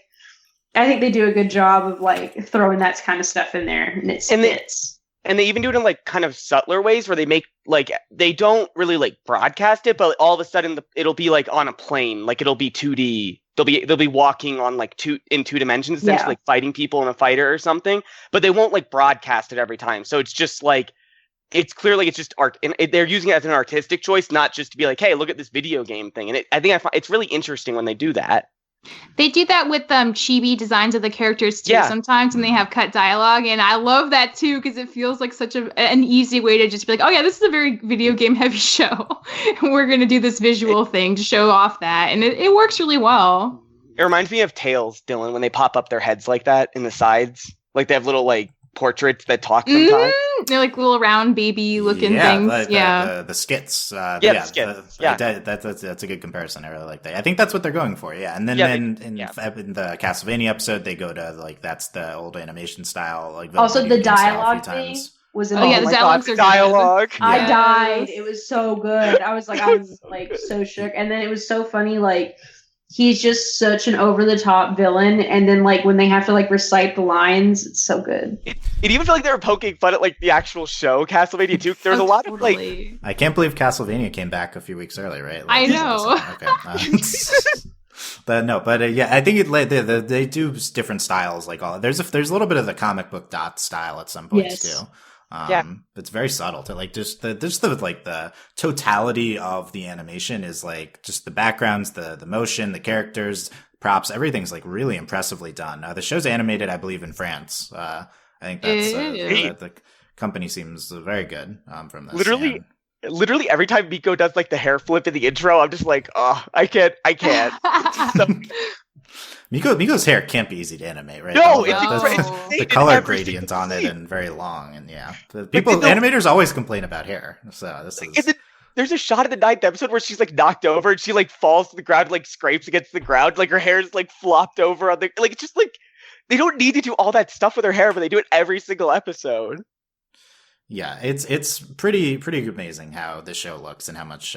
I think they do a good job of like throwing that kind of stuff in there, and it fits. And they even do it in like kind of subtler ways where they make like they don't really like broadcast it, but all of a sudden it'll be like on a plane, like it'll be 2D. They'll be walking on like in 2 dimensions, essentially like fighting people in a fighter or something. But they won't like broadcast it every time. So it's just like it's clearly it's just art, and they're using it as an artistic choice, not just to be like, hey, look at this video game thing. And I find it's really interesting when they do that. They do that with chibi designs of the characters too sometimes, and they have cut dialogue, and I love that too because it feels like such an easy way to just be like, oh yeah, this is a very video game heavy show. We're gonna do this visual thing to show off that, and it works really well. It reminds me of Tails, Dylan, when they pop up their heads like that in the sides, like they have little like portraits that talk sometimes. They're like little round baby looking things. The skits. The skits. That's a good comparison. I really like that. I think that's what they're going for. Yeah, and then in the Castlevania episode, they go to like that's the old animation style. Like also the dialogue thing was the dialogues are dialogue. Good. I died. It was so good. I was like so shook, and then it was so funny. Like he's just such an over-the-top villain, and then like when they have to like recite the lines, it's so good. It even felt like they were poking fun at like the actual show Castlevania 2. There was a lot of like. I can't believe Castlevania came back a few weeks early, right? Like, I know. Okay. Yeah, I think they do different styles. Like there's a little bit of the comic book dot style at some points too. It's very subtle to like just the totality of the animation is like just the backgrounds, the motion, the characters, props, everything's like really impressively done. The show's animated, I believe, in France. I think that's the company seems very good from this. Literally every time Miko does like the hair flip in the intro, I'm just like, oh, I can't. Miko's hair can't be easy to animate, right? No, it's the color gradient on it and very long, and animators always complain about hair. So this is there's a shot in the 9th episode where she's like knocked over and she like falls to the ground, like scrapes against the ground, like her hair's like flopped over on the like it's just like they don't need to do all that stuff with her hair, but they do it every single episode. Yeah, it's pretty amazing how this show looks and how much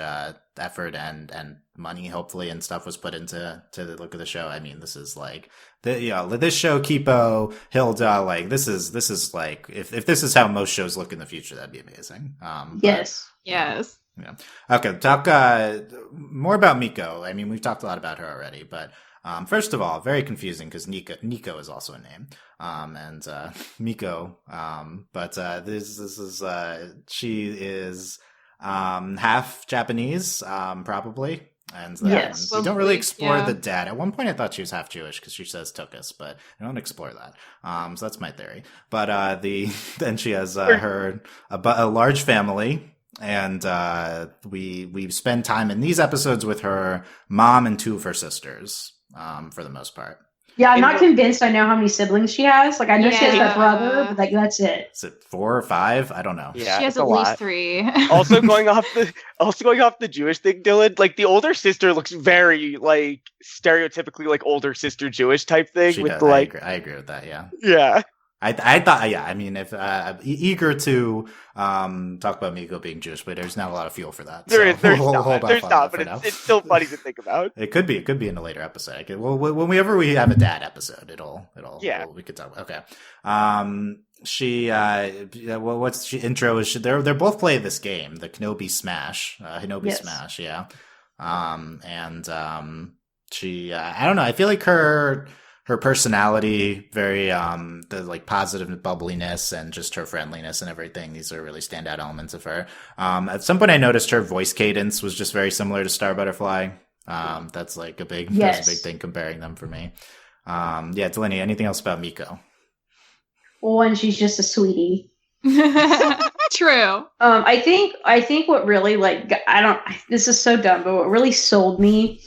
effort and money, hopefully, and stuff was put into the look of the show. I mean, this is like this show, Kipo, Hilda, like this is like if this is how most shows look in the future, that'd be amazing. Yes. Yes. Yeah. Okay, talk more about Miko. I mean, we've talked a lot about her already, but first of all, very confusing because Nico is also a name, and Miko. But this is she is half Japanese, probably, and Yes. we don't really explore Yeah. the dad. At one point, I thought she was half Jewish because she says Tokus, but I don't explore that. So that's my theory. But then she has a large family. And we spend time in these episodes with her mom and 2 of her sisters, for the most part. Yeah, I'm not convinced I know how many siblings she has. Like, I know she has Yeah. that brother, but like that's it. Is it 4 or 5? I don't know. Yeah, She has it's at a least lot. 3. also going off the Jewish thing, Dylan, like the older sister looks very like stereotypically like older sister Jewish type thing She with does. like I agree with that. Yeah. yeah. I thought, yeah, I mean, if eager to talk about Miko being Jewish, but there's not a lot of fuel for that. There's so not, hold off there's on not, that but for now. it's still funny to think about. It could be in a later episode. Whenever we have a dad episode, we could talk about. Okay. What's she intro is they're both playing this game, the Kenobi Smash, Yes. Smash, yeah. She I don't know, I feel like her personality, very the like positive bubbliness and just her friendliness and everything. These are really standout elements of her. At some point I noticed her voice cadence was just very similar to Star Butterfly. That's like that's a big thing comparing them for me. Yeah, Delaney, anything else about Miko? One, she's just a sweetie. True. I think what really this is so dumb, but what really sold me,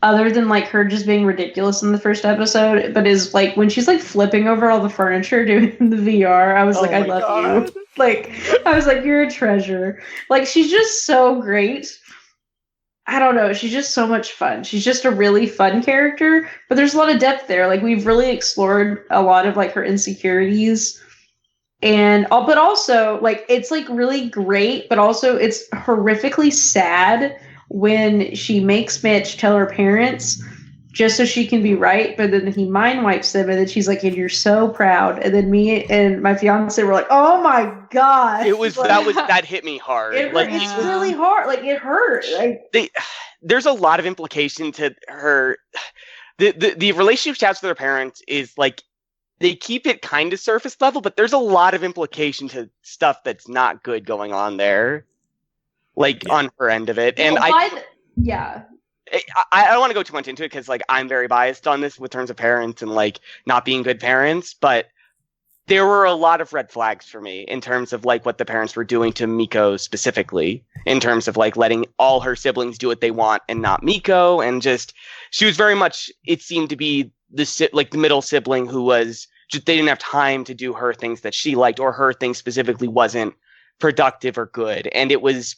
other than like her just being ridiculous in the first episode, but is like when she's like flipping over all the furniture doing the VR, I was like, I love you. Like, I was like, you're a treasure. Like, she's just so great. I don't know. She's just so much fun. She's just a really fun character, but there's a lot of depth there. Like, we've really explored a lot of like her insecurities. And but also like it's like really great, but also it's horrifically sad when she makes Mitch tell her parents just so she can be right, but then he mind wipes them, and then she's like, and you're so proud. And then me and my fiance were like, oh my god. It was like, that hit me hard. it's Yeah. really hard. Like, it hurt. Like, There's a lot of implication to her. The relationship she has with her parents is like they keep it kind of surface level, but there's a lot of implication to stuff that's not good going on there, like on her end of it. And yeah. I don't want to go too much into it because like I'm very biased on this with terms of parents and like not being good parents, but there were a lot of red flags for me in terms of like what the parents were doing to Miko specifically, in terms of like letting all her siblings do what they want and not Miko, and just she was very much, it seemed to be the middle sibling who was just, they didn't have time to do her things that she liked, or her thing specifically wasn't productive or good. And it was,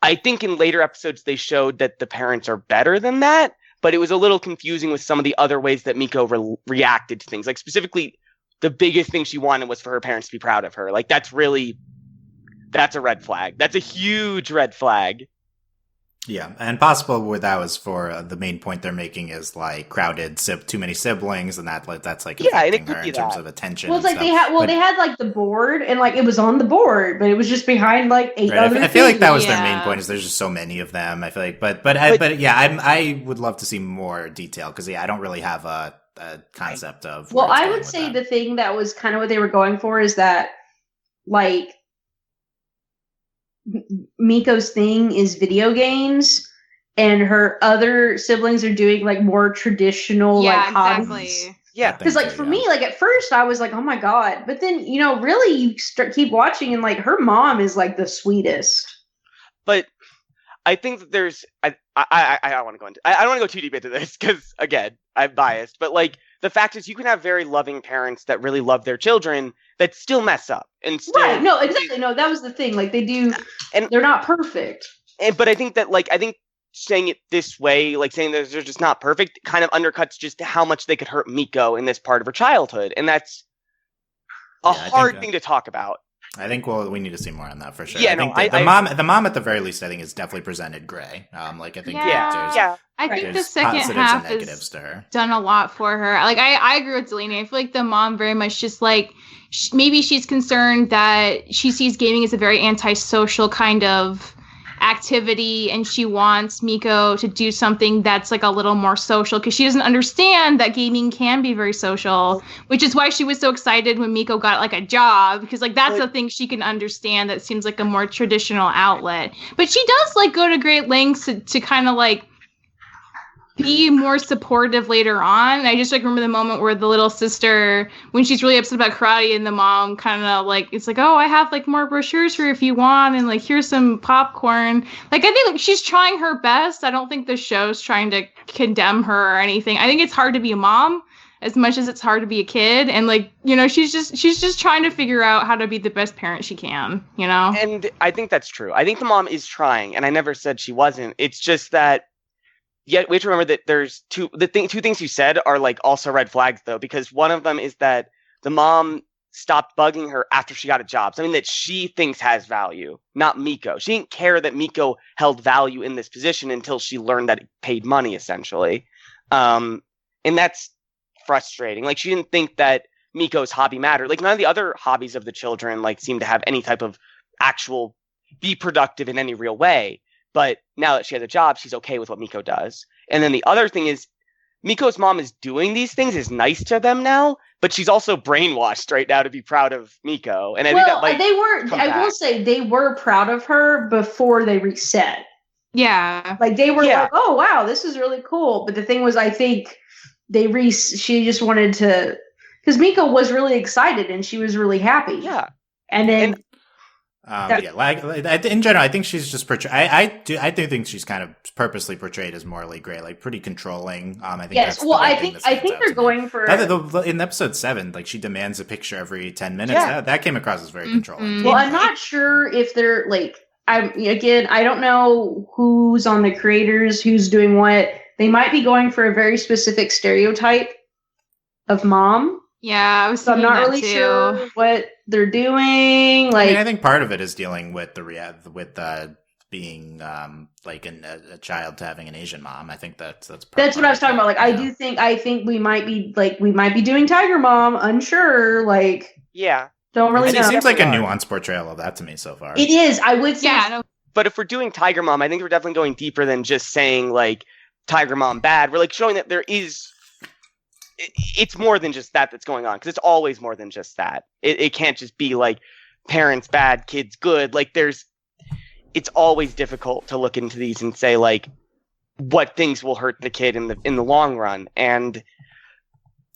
I think in later episodes they showed that the parents are better than that, but it was a little confusing with some of the other ways that Miko reacted to things. Like specifically, the biggest thing she wanted was for her parents to be proud of her. Like that's a red flag. That's a huge red flag. Yeah, and possible where that was for the main point they're making is like crowded, too many siblings, and that's like affecting her in terms of attention. Well, it's like they had like the board, and like it was on the board, but it was just behind like 8 other I feel like that was Yeah. their main point. Is there's just so many of them. I feel like, but yeah, I would love to see more detail because I don't really have a concept of. Well, where it's I going would with say that. the thing that was kind of what they were going for is that, like, Miko's thing is video games, and her other siblings are doing like more traditional like hobbies. exactly. Yeah. Because like for me, like at first I was like, oh my god, but then really you keep watching, and like her mom is like the sweetest. But I think that there's I don't want to go into I don't want to go too deep into this because again I'm biased, but like the fact is you can have very loving parents that really love their children that still mess up and still Right. No, exactly. No, that was the thing. Like they do, and they're not perfect. But I think that saying it this way, like saying that they're just not perfect, kind of undercuts just how much they could hurt Miko in this part of her childhood. And that's a hard thing to talk about. I think we need to see more on that for sure. Yeah, I think the mom at the very least, I think, is definitely presented gray. Like I think I think the second half has done a lot for her. Like I agree with Delaney. I feel like the mom very much just like maybe she's concerned that she sees gaming as a very antisocial kind of activity, and she wants Miko to do something that's like a little more social because she doesn't understand that gaming can be very social, which is why she was so excited when Miko got like a job, because like that's the thing she can understand that seems like a more traditional outlet. But she does like go to great lengths to kind of like be more supportive later on. I just like remember the moment where the little sister, when she's really upset about karate, and the mom kind of like, it's like, oh, I have like more brochures for you if you want, and like here's some popcorn. Like I think like she's trying her best. I don't think the show's trying to condemn her or anything. I think it's hard to be a mom as much as it's hard to be a kid, and like, you know, she's just trying to figure out how to be the best parent she can, you know. And I think that's true. I think the mom is trying, and I never said she wasn't. It's just that. Yet we have to remember that there's two things you said are like also red flags though, because one of them is that the mom stopped bugging her after she got a job. Something that she thinks has value, not Miko. She didn't care that Miko held value in this position until she learned that it paid money, essentially. And that's frustrating. Like she didn't think that Miko's hobby mattered. Like none of the other hobbies of the children like seem to have any type of actual be productive in any real way. But now that she has a job, she's okay with what Miko does. And then the other thing is, Miko's mom is doing these things, is nice to them now, but she's also brainwashed right now to be proud of Miko. And I think that I will say they were proud of her before they reset. Yeah. Like they were like, oh wow, this is really cool. But the thing was, I think she just wanted to, because Miko was really excited and she was really happy. Yeah. And then in general, I think she's just portrayed. I do think she's kind of purposely portrayed as morally gray, like pretty controlling. I think yes. Well, I think they're going for in episode 7, like she demands a picture every 10 minutes. Yeah. That came across as very controlling. Well, I'm not sure if they're like. I don't know who's on the creators, who's doing what. They might be going for a very specific stereotype of mom. Yeah, I'm not really sure what they're doing. Like, I mean, I think part of it is dealing with being like a child to having an Asian mom. I think that's what I was talking about. Like, I think we might be doing Tiger Mom. Unsure. Like, yeah, don't really know. It seems like a nuanced portrayal of that to me so far. It is. I would say. Yeah. But if we're doing Tiger Mom, I think we're definitely going deeper than just saying like Tiger Mom bad. We're like showing that there is. It's more than just that's going on, because it's always more than just that. It can't just be like parents bad, kids good. Like it's always difficult to look into these and say like what things will hurt the kid in the long run. And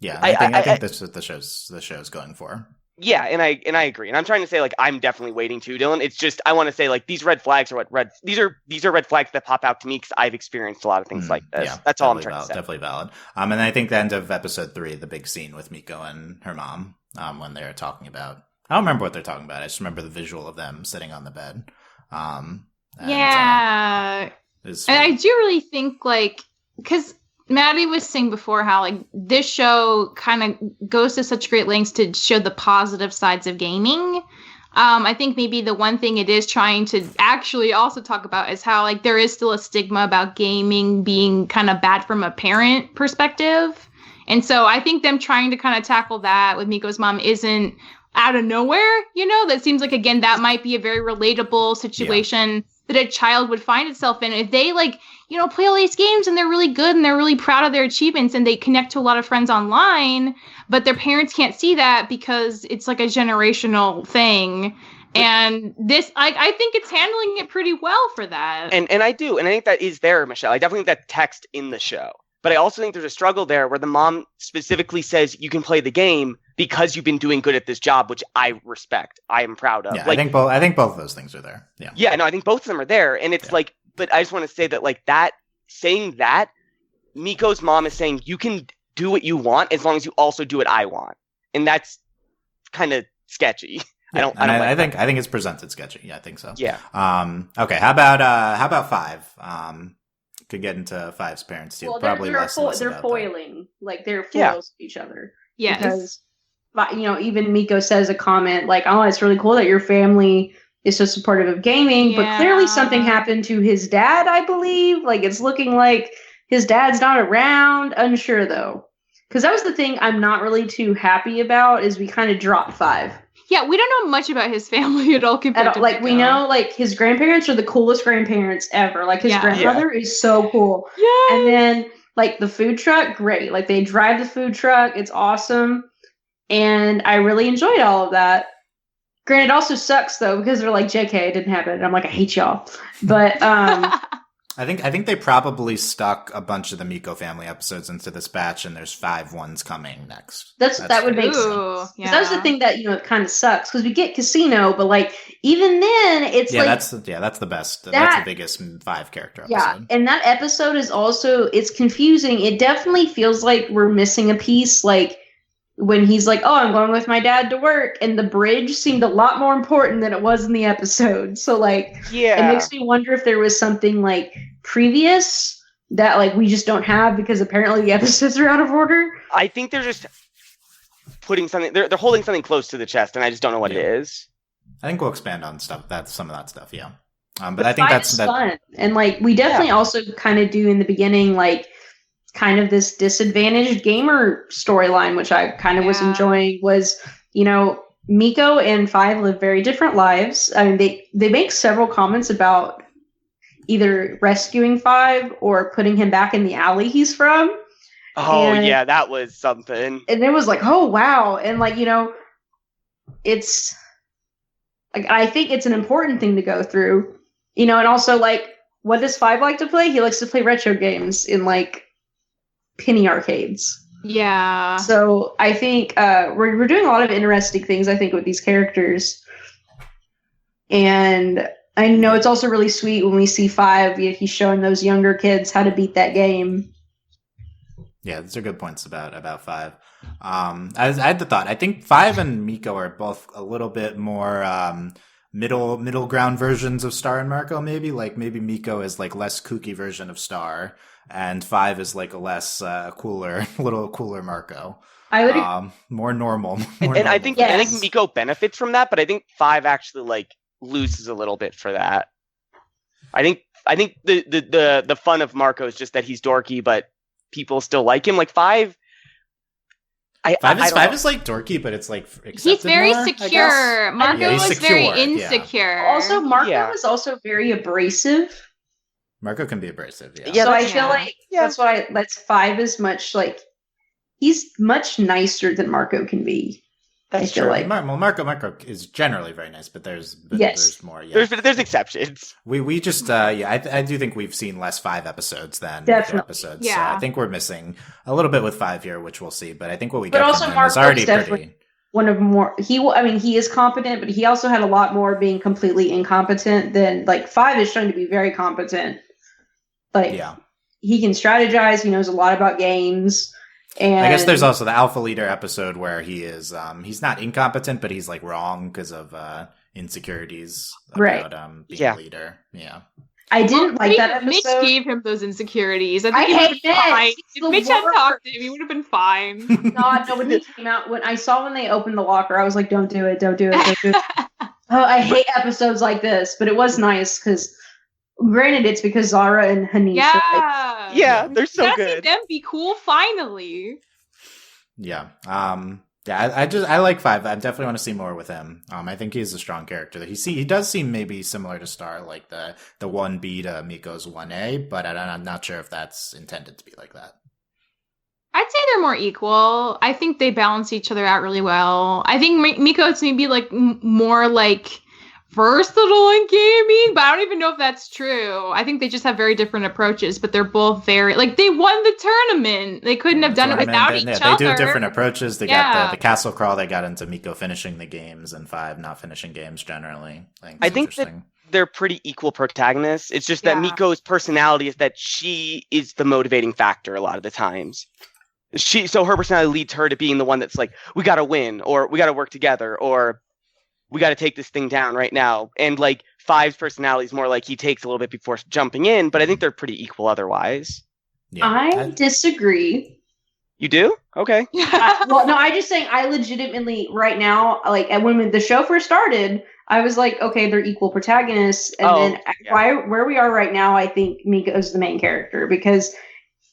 yeah, I think this is what the show's going for. Yeah, and I agree. And I'm trying to say like I'm definitely waiting too, Dylan. It's just I want to say like these red flags are these are red flags that pop out to me because I've experienced a lot of things like this. Yeah, that's all I'm trying to say. Definitely valid. And I think the end of episode 3, the big scene with Miko and her mom, when they're talking about, I don't remember what they're talking about. I just remember the visual of them sitting on the bed. And I do really think like, because Maddie was saying before how like this show kind of goes to such great lengths to show the positive sides of gaming. I think maybe the one thing it is trying to actually also talk about is how like there is still a stigma about gaming being kind of bad from a parent perspective. And so I think them trying to kind of tackle that with Miko's mom isn't out of nowhere, you know. That seems like, again, that might be a very relatable situation that a child would find itself in if they like, you know, play all these games and they're really good and they're really proud of their achievements and they connect to a lot of friends online, but their parents can't see that because it's like a generational thing. And this, I think it's handling it pretty well for that. And I do. And I think that is there, Michelle. I definitely think that text in the show. But I also think there's a struggle there where the mom specifically says you can play the game because you've been doing good at this job, which I respect. I am proud of. Yeah, like, I think both of those things are there. Yeah. Yeah, no, I think both of them are there. And it's but I just want to say that like that, saying that, Miko's mom is saying you can do what you want as long as you also do what I want, and that's kind of sketchy. Yeah, I think it's presented sketchy. Yeah, I think so. Yeah. Okay. How about 5? Could get into 5's parents too. Well, Probably they're less they're about foiling, like they're foils to each other. Yes. Because, even Miko says a comment like, "Oh, it's really cool that your family is so supportive of gaming," but clearly something happened to his dad. I believe, like it's looking like his dad's not around. Unsure though, because that was the thing I'm not really too happy about. Is we kind of dropped 5. Yeah, we don't know much about his family at all compared to like Miko. we know like his grandparents are the coolest grandparents ever. Like his grandmother is so cool. Yeah. And then like the food truck, great. Like they drive the food truck, it's awesome. And I really enjoyed all of that. Granted, it also sucks though because they're like, JK, it didn't happen. And I'm like, I hate y'all. But I think they probably stuck a bunch of the Miko family episodes into this batch, and there's 5 ones coming next. That would make sense. Yeah. That was the thing that it kind of sucks because we get Casino, but like even then, it's that's the best. That's the biggest 5 character episode. Yeah, and that episode is also it's confusing. It definitely feels like we're missing a piece. Like when he's like, "Oh, I'm going with my dad to work," and the bridge seemed a lot more important than it was in the episode. So like, it makes me wonder if there was something like previous that like we just don't have because apparently the episodes are out of order. I think they're just putting something. They're holding something close to the chest, and I just don't know what it is. I think we'll expand on some of that stuff. Yeah, but I think that's fun, and like we definitely also kind of do in the beginning, like kind of this disadvantaged gamer storyline, which I kind of was enjoying. Was Miko and 5 live very different lives. I mean, they make several comments about either rescuing 5 or putting him back in the alley he's from. Oh, yeah, that was something. And it was like, oh, wow. And like, it's like, I think it's an important thing to go through, and also like, what does 5 like to play? He likes to play retro games in like penny arcades. Yeah. So I think we're doing a lot of interesting things, I think, with these characters. And I know it's also really sweet when we see 5, he's showing those younger kids how to beat that game. Yeah, those are good points about 5. I had the thought. I think 5 and Miko are both a little bit more middle ground versions of Star and Marco. Maybe Miko is like less kooky version of Star, and 5 is like a less little cooler Marco. I would more normal. I think Miko benefits from that, but I think 5 actually like loses a little bit for that. I think the fun of Marco is just that he's dorky, but people still like him. Like 5. 5 is like dorky, but it's like he's very more, secure. Marco is secure, very insecure. Yeah. Also, Marco is also very abrasive. Marco can be abrasive. Yeah. So I feel like that's 5 is much like he's much nicer than Marco can be. That's true. Like. Marco is generally very nice, but there's more. Yeah. There's exceptions. We just I do think we've seen less 5 episodes than Definitely. Episodes. Yeah. So I think we're missing a little bit with 5 here, which we'll see. But I think what we but get also from him Marco's is already definitely pretty. One of more. He is competent, but he also had a lot more being completely incompetent than like 5 is trying to be very competent. Like he can strategize. He knows a lot about games. And I guess there's also the Alpha Leader episode where he is he's not incompetent, but he's like wrong because of insecurities about being a leader. Yeah. I didn't like that episode. Mitch gave him those insecurities. I hate Mitch. If Mitch had talked to him, he would have been fine. No, when he came out, when they opened the locker, I was like, don't do it. Don't do it. Oh, I hate episodes like this, but it was nice because granted, it's because Zara and Hanish. They're so good. See them be cool finally. Yeah. I like 5. I definitely want to see more with him. I think he's a strong character. He does seem maybe similar to Star, like the 1B to Miko's 1A, but I'm not sure if that's intended to be like that. I'd say they're more equal. I think they balance each other out really well. I think Miko's maybe like more like versatile in gaming, but I don't even know if that's true. I think they just have very different approaches, but they're both very like they won the tournament. They couldn't have done it without each other. They do different approaches. They got the castle crawl. They got into Miko finishing the games and 5 not finishing games generally. I think that they're pretty equal protagonists. It's just that Miko's personality is that she is the motivating factor a lot of the times. So her personality leads her to being the one that's like, we got to win, or we got to work together, or we got to take this thing down right now. And like Five's personality is more like he takes a little bit before jumping in, but I think they're pretty equal otherwise. Yeah. I disagree. You do? Okay. Well, no, I just saying I legitimately right now, like when the show first started, I was like, okay, they're equal protagonists, and then where we are right now, I think Miko is the main character because,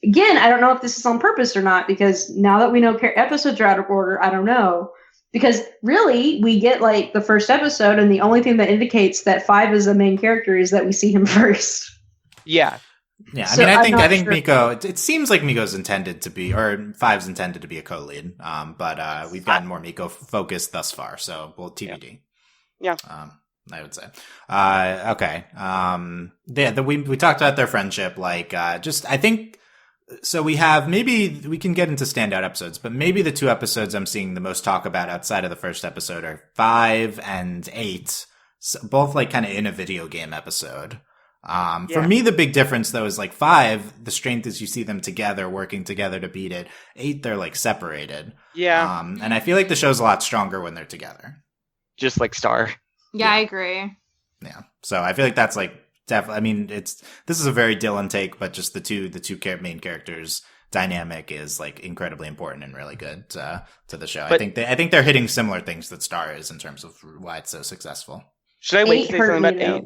again, I don't know if this is on purpose or not because now that we know episodes are out of order, I don't know because really we get like the first episode, and the only thing that indicates that Five is the main character is that we see him first. Yeah. Yeah, So I think sure. Miko. It seems like Miko's intended to be, or Five's intended to be a co-lead. But we've gotten more Miko focused thus far, so we'll TBD. Yeah. I would say. Okay. We talked about their friendship. Like, I think. So we have maybe we can get into standout episodes, but maybe the 2 episodes I'm seeing the most talk about outside of the first episode are 5 and 8, so both like kind of in a video game episode. For me, the big difference though is like 5, the strength is you see them together, working together to beat it. 8, they're like separated. Yeah. And I feel like the show's a lot stronger when they're together. Just like Star. Yeah, I agree. Yeah. So I feel like that's like definitely, I mean, this is a very Dylan take, but just the two main characters dynamic is like incredibly important and really good to the show. But, I think they're hitting similar things that Star is in terms of why it's so successful. Should I wait to say something about 8?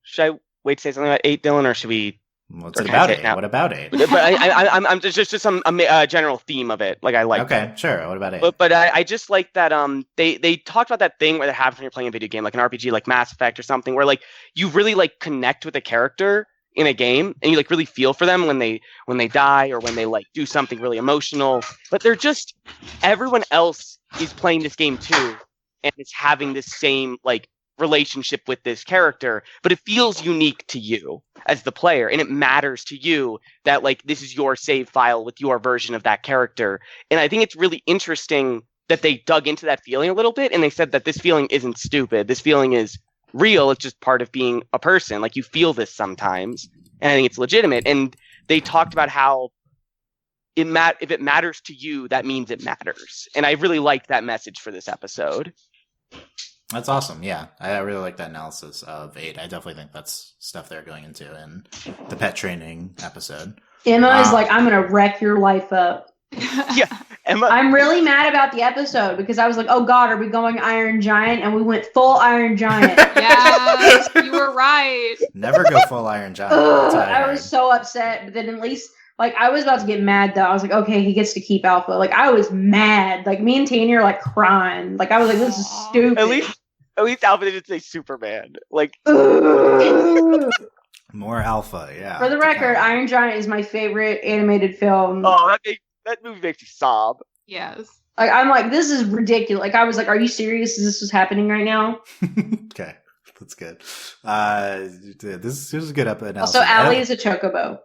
Should I wait to say something about 8, Dylan, or should we? What's it about 8? What about 8? But I'm just some general theme of it. Like I like. Okay, that. Sure. What about 8? But I just like that they talked about that thing where that happens when you're playing a video game, like an RPG, like Mass Effect or something, where like you really like connect with a character in a game and you like really feel for them when they die or when they like do something really emotional. But they're just everyone else is playing this game too and is having this same like relationship with this character, but it feels unique to you as the player, and it matters to you that like this is your save file with your version of that character. And I think it's really interesting that they dug into that feeling a little bit, and they said that this feeling isn't stupid. This feeling is real. It's just part of being a person. Like you feel this sometimes, and I think it's legitimate. And they talked about how if it matters to you, that means it matters. And I really liked that message for this episode. That's awesome. Yeah, I really like that analysis of 8. I definitely think that's stuff they're going into in the pet training episode. Emma is like, I'm going to wreck your life up. Yeah, Emma. I'm really mad about the episode because I was like, oh God, are we going Iron Giant? And we went full Iron Giant. Yes, you were right. Never go full Iron Giant. I was so upset, but then at least, like, I was about to get mad though. I was like, okay, he gets to keep Alpha. Like, I was mad. Like, me and Tanya are like crying. Like, I was like, this is stupid. At least Alpha didn't say Superman. Like more Alpha, yeah. For the record, Iron Giant is my favorite animated film. Oh, that movie makes me sob. Yes. Like, I'm like, this is ridiculous. Like, I was like, are you serious? Is this what's happening right now? Okay, that's good. This is a good episode. Also, Allie is a chocobo.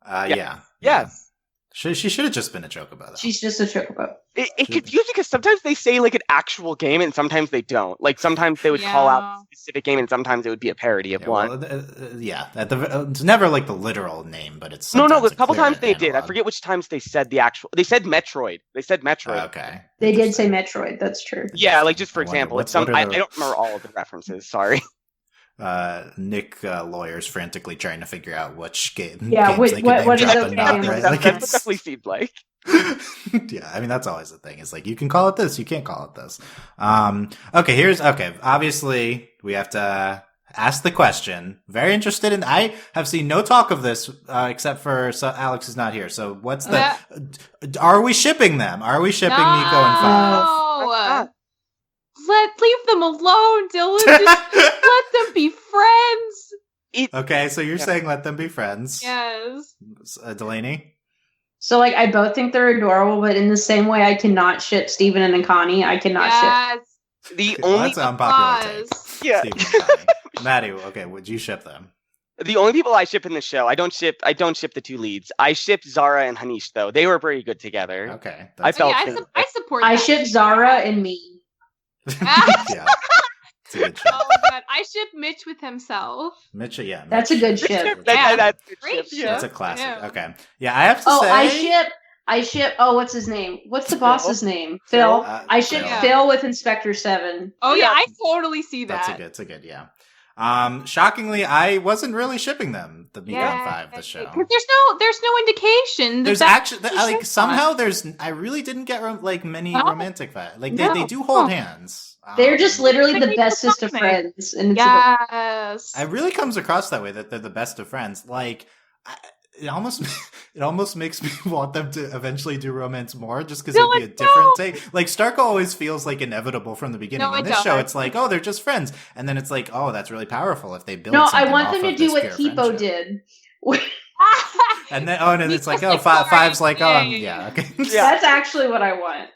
Yeah. Yes. She should have just been a chocobo, though. She's just a chocobo. It confused me because sometimes they say like an actual game and sometimes they don't. Like sometimes they would call out a specific game and sometimes it would be a parody of one. Well, it's never like the literal name, but it's no. A couple times they did. I forget which times they said the actual. They said Metroid. Okay. They did say Metroid. That's true. Yeah, like just for example, it's some. I don't remember all of the references. Sorry. Nick lawyers frantically trying to figure out which game. Yeah, what is okay? Not, right? That's what it definitely seemed like. Yeah, I mean that's always the thing. It's like you can call it this, you can't call it this. Okay. Obviously, we have to ask the question. Very interested in. I have seen no talk of this except for Alex is not here. So what's the? Are we shipping them? Are we shipping Miko and Five? Leave them alone, Dylan. Just let them be friends. Okay, so you're saying let them be friends. Yes. Delaney? So, like, I both think they're adorable, but in the same way, I cannot ship Steven and Akani. I cannot ship. That's an unpopular take. Yeah. Maddie, okay, would you ship them? The only people I ship in the show, I don't ship the 2 leads. I ship Zara and Hanish though. They were pretty good together. Okay. I support that. I ship Zara and me. Yeah. It's a good ship. Oh god, I ship Mitch with himself. Mitch, yeah. That's a good ship. That's Great ship. ship. That's a classic. Yeah. Okay. Yeah, I have to say. I ship. Oh, what's his name? What's the boss's name? Phil. I ship Phil. Phil with Inspector 7. Oh yeah, I totally see that. That's a good, yeah. Shockingly, I wasn't really shipping them. The Miko and 5, the show. Because there's no indication. There's actually like somehow there's. I really didn't get like many romantic vibes. Like they do hold hands. They're just literally the bestest of friends, and it's yes, it really comes across that way that they're the best of friends. Like. It almost makes me want them to eventually do romance more, just because it'd be a different take. Like Stark always feels like inevitable from the beginning. In this show, it's like, oh, they're just friends, and then it's like, oh, that's really powerful if they build. No, something I want off them to of do this what pure Hippo friendship. did. And then it's like, oh, Five's like, yeah, okay. That's actually what I want.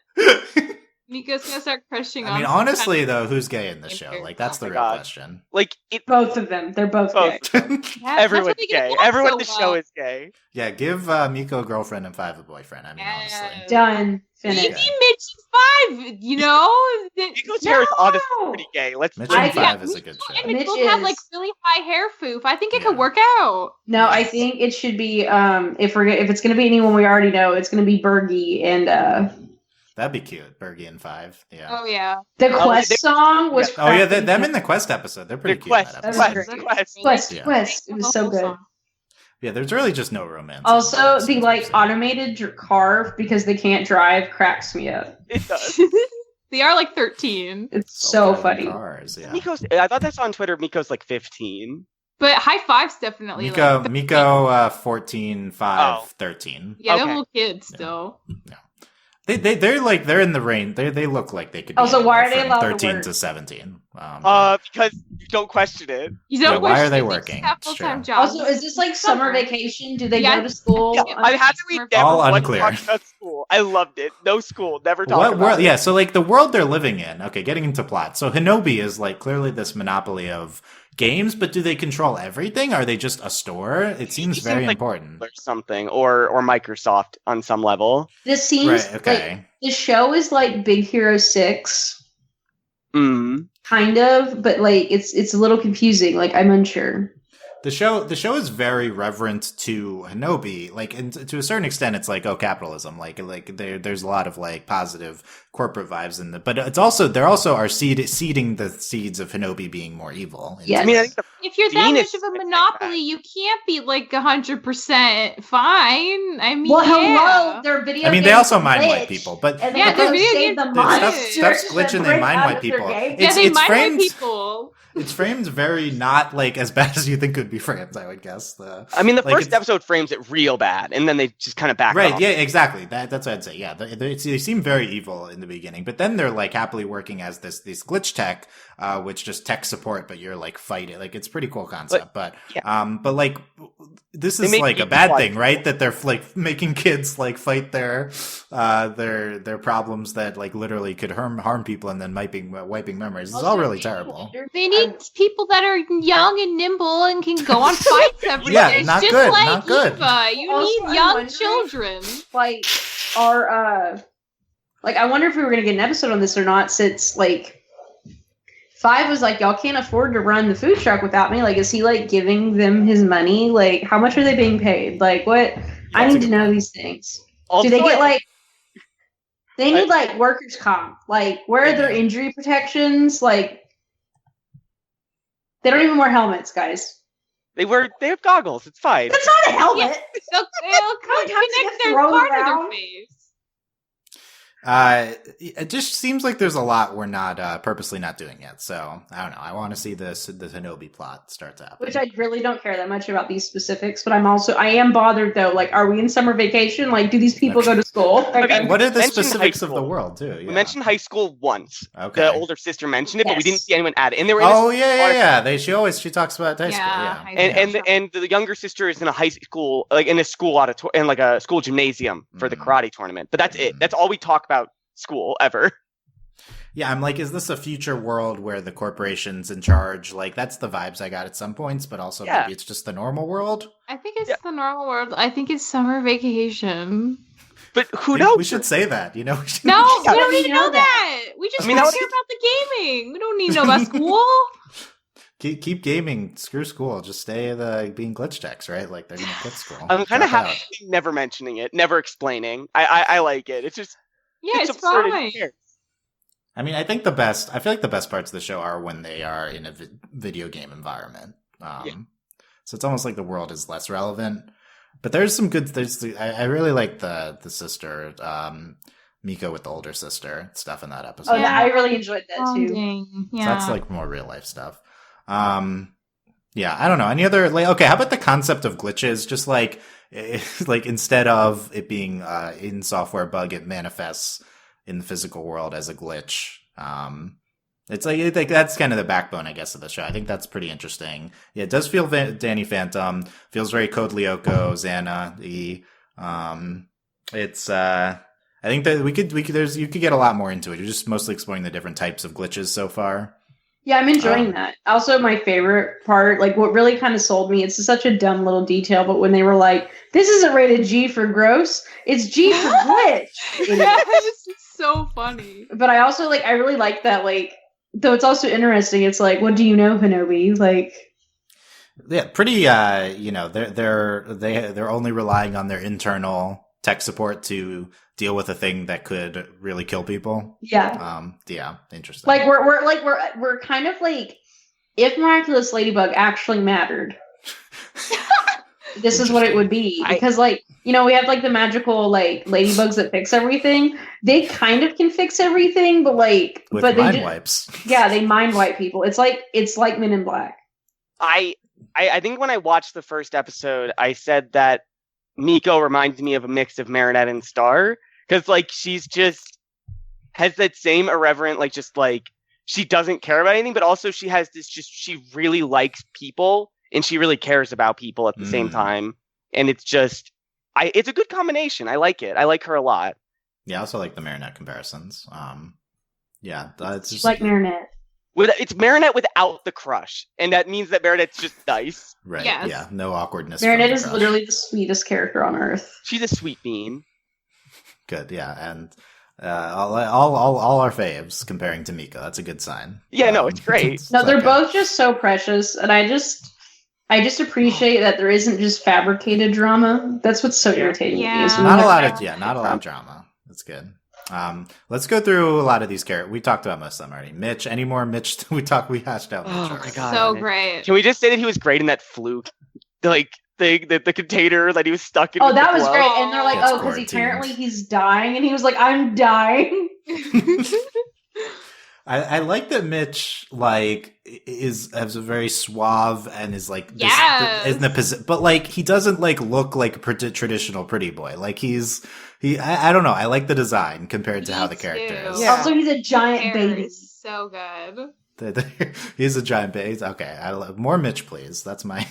Miko's gonna start crushing on. I mean, honestly, though, who's gay in this show? Like, that's the real question. Like, both of them. They're both gay. Everyone's gay. Everyone in the show is gay. Yeah, give Miko a girlfriend and 5 a boyfriend. I mean, honestly. Done. Finished. Maybe Mitch 5, you know? Miko's hair is honestly pretty gay. Mitch and 5 is a good show. And Mitch both have like really high hair foof. I think it could work out. No, I think it should be if it's gonna be anyone we already know, it's gonna be Bergie and That'd be cute, Bergie and 5. Yeah. Oh yeah. The Quest song was. Oh yeah, them in the Quest episode. They're pretty cute. Quest. It was so good. Yeah, there's really just no romance. Also, the like automated car because they can't drive cracks me up. It does. They are like 13. It's so funny. Cars, yeah. I thought that's on Twitter. Miko's like 15. But high five's definitely Miko 14, 5, 13. Yeah, they're little kids still. Yeah. They're in the range. They look like they could be. Also, why are they allowed 13 to 17? Because you don't question it. Why are they working? Sure. Also, is this like summer vacation? Do they go to school? Yeah, I had to read all unclear. About school. I loved it. No school. Never talked about it. Yeah, so like the world they're living in. Okay, getting into plot. So Hinobi is like clearly this monopoly of games, but do they control everything? Are they just a store? It seems very important. Or something, or Microsoft on some level. This seems like the show is like Big Hero 6. Kind of, but like it's a little confusing. Like I'm unsure. The show is very reverent to Hinobi, like, and to a certain extent, it's like, oh, capitalism, like there's a lot of like positive corporate vibes in it, but it's also they're also seeding the seeds of Hinobi being more evil. Yeah, I mean, I think if you're that much of a monopoly, you can't be like 100% fine. I mean, hello, their video. I mean, they also mind white people, but their video stuff's glitching. They mind white people. They mind white people. It's framed very not like as bad as you think it would be framed, I would guess. I mean, the first episode frames it real bad, and then they just kind of back off. Right, yeah, exactly. That's what I'd say. Yeah, they seem very evil in the beginning, but then they're like happily working as this glitch tech, which just tech support, but you're like fighting. Like it's a pretty cool concept, but like this is like a bad thing, right? That they're like making kids like fight their problems that like literally could harm people and then wiping memories. It's all really terrible. They need people that are young and nimble and can go on fights every day. Yeah, not just good. Like not good. Eva. You need young children. Like, I wonder if we were gonna get an episode on this or not, since like 5 was like, y'all can't afford to run the food truck without me. Like, is he like giving them his money? Like, how much are they being paid? Like, what? I need to know these things. Also, do they get like? They need like workers' comp. Like, where are their injury protections? Like. They don't even wear helmets, guys. They have goggles. It's fine. That's not a helmet. They'll connect their part of their face. It just seems like there's a lot we're not purposely not doing yet. So I don't know. I want to see the Hinobi plot start to happen. Which I really don't care that much about these specifics, but I am bothered though. Like, are we in summer vacation? Like, do these people go to school? Like, what are the specifics of the world too? Yeah. We mentioned high school once. Okay. The older sister mentioned it, but we didn't see anyone add it. And they were. She talks about high school. Yeah. And the younger sister is in a high school, like in a school auditorium, in like a school gymnasium for the karate tournament. But that's it. That's all we talk about school ever. Yeah, I'm like, is this a future world where the corporation's in charge? Like, that's the vibes I got at some points, but also maybe it's just the normal world. I think it's the normal world. I think it's summer vacation. But who knows? We should say that, you know? We don't need to know that. We just care about the gaming. We don't need to know about school. keep gaming. Screw school. Just stay being glitch techs, right? Like they're gonna quit school. I'm kind of Drop happy out. never mentioning it, never explaining. I like it. It's just Yeah, it's absurd. fine. Who cares? I mean, I feel like the best parts of the show are when they are in a video game environment. So it's almost like the world is less relevant. But there's some good. I really like the sister, Miko with the older sister stuff in that episode. Oh, I really enjoyed that too. Yeah. So that's like more real life stuff. Yeah, I don't know. Any other okay, how about the concept of glitches? Just like instead of it being in software bug, it manifests in the physical world as a glitch. It's like that's kind of the backbone, I guess, of the show. I think that's pretty interesting. Yeah, it does feel Danny Phantom, feels very Code Lyoko, Xana. It's I think that you could get a lot more into it. You're just mostly exploring the different types of glitches so far. Yeah, I'm enjoying that. Also, my favorite part, like what really kind of sold me, it's such a dumb little detail, but when they were like, this isn't rated G for gross, it's G for glitch. Yes, it's so funny. But I also I really like that, though it's also interesting, it's like, what do you know, Hinobi? Yeah, pretty they're only relying on their internal tech support to deal with a thing that could really kill people. Yeah. Yeah, interesting. We're kind of if Miraculous Ladybug actually mattered, this is what it would be. Because we have the magical ladybugs that fix everything. They kind of can fix everything, but with mind wipes. Yeah, they mind wipe people. It's like Men in Black. I think when I watched the first episode, I said that Miko reminds me of a mix of Marinette and Star, because she's just has that same irreverent, she doesn't care about anything, but also she has this she really likes people and she really cares about people at the same time, and it's just it's a good combination. I like it. I like her a lot. Yeah, I also like the Marinette comparisons. Yeah, it's just like Marinette. It's Marinette without the crush, and that means that Marinette's just nice. Right. Yes. Yeah. No awkwardness. Marinette is literally the sweetest character on earth. She's a sweet bean. Good. Yeah, and all our faves comparing to Miko. That's a good sign. Yeah. No, it's great. No, they're both just so precious, and I just appreciate that there isn't just fabricated drama. That's what's so irritating to me. Is not a lot of drama. That's good. Let's go through a lot of these characters. We talked about most of them already. Mitch, any more Mitch? We hashed out Mitch. Oh my god, so great. Can we just say that he was great in that fluke, thing, the container that he was stuck in? Oh, that was great. And they're That's because apparently he's dying, and he was like, "I'm dying." I like that Mitch has a very suave and is in the but he doesn't look like a traditional pretty boy. I don't know. I like the design compared to how the character is. Yeah. Also, he's a giant baby. So good. He's a giant baby. Okay, more Mitch, please. That's my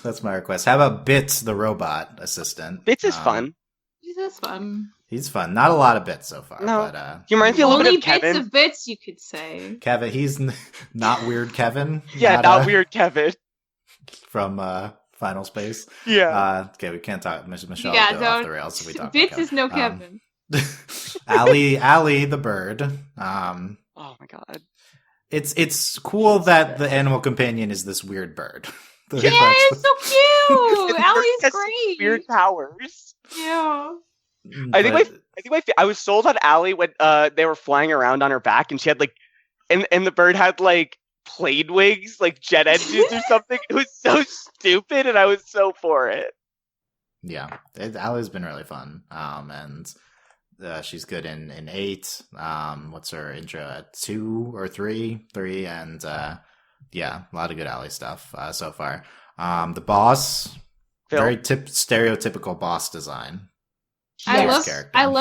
that's my request. How about Bits, the robot assistant? Bits is fun. He's fun. He's fun. Not a lot of Bits so far. No. But, he reminds me a little bit of Kevin. Bits of Bits, you could say. Kevin, he's not weird Kevin. Yeah, not weird Kevin. From Final Space. Yeah. Okay, we can't talk. Michelle will go off the rails if we talk Bits about is no Kevin. Allie the bird. Oh my god. It's cool that the animal companion is this weird bird. Yeah, it's so cute. Allie's great. Weird powers. Yeah. I was sold on Allie when they were flying around on her back, and she had and the bird had plane wings, jet engines or something. It was so stupid, and I was so for it. Yeah, Allie's been really fun. And she's good in 8. What's her intro at 2 or 3? 3, and yeah, a lot of good Allie stuff so far. The boss, Phil. very stereotypical boss design. I love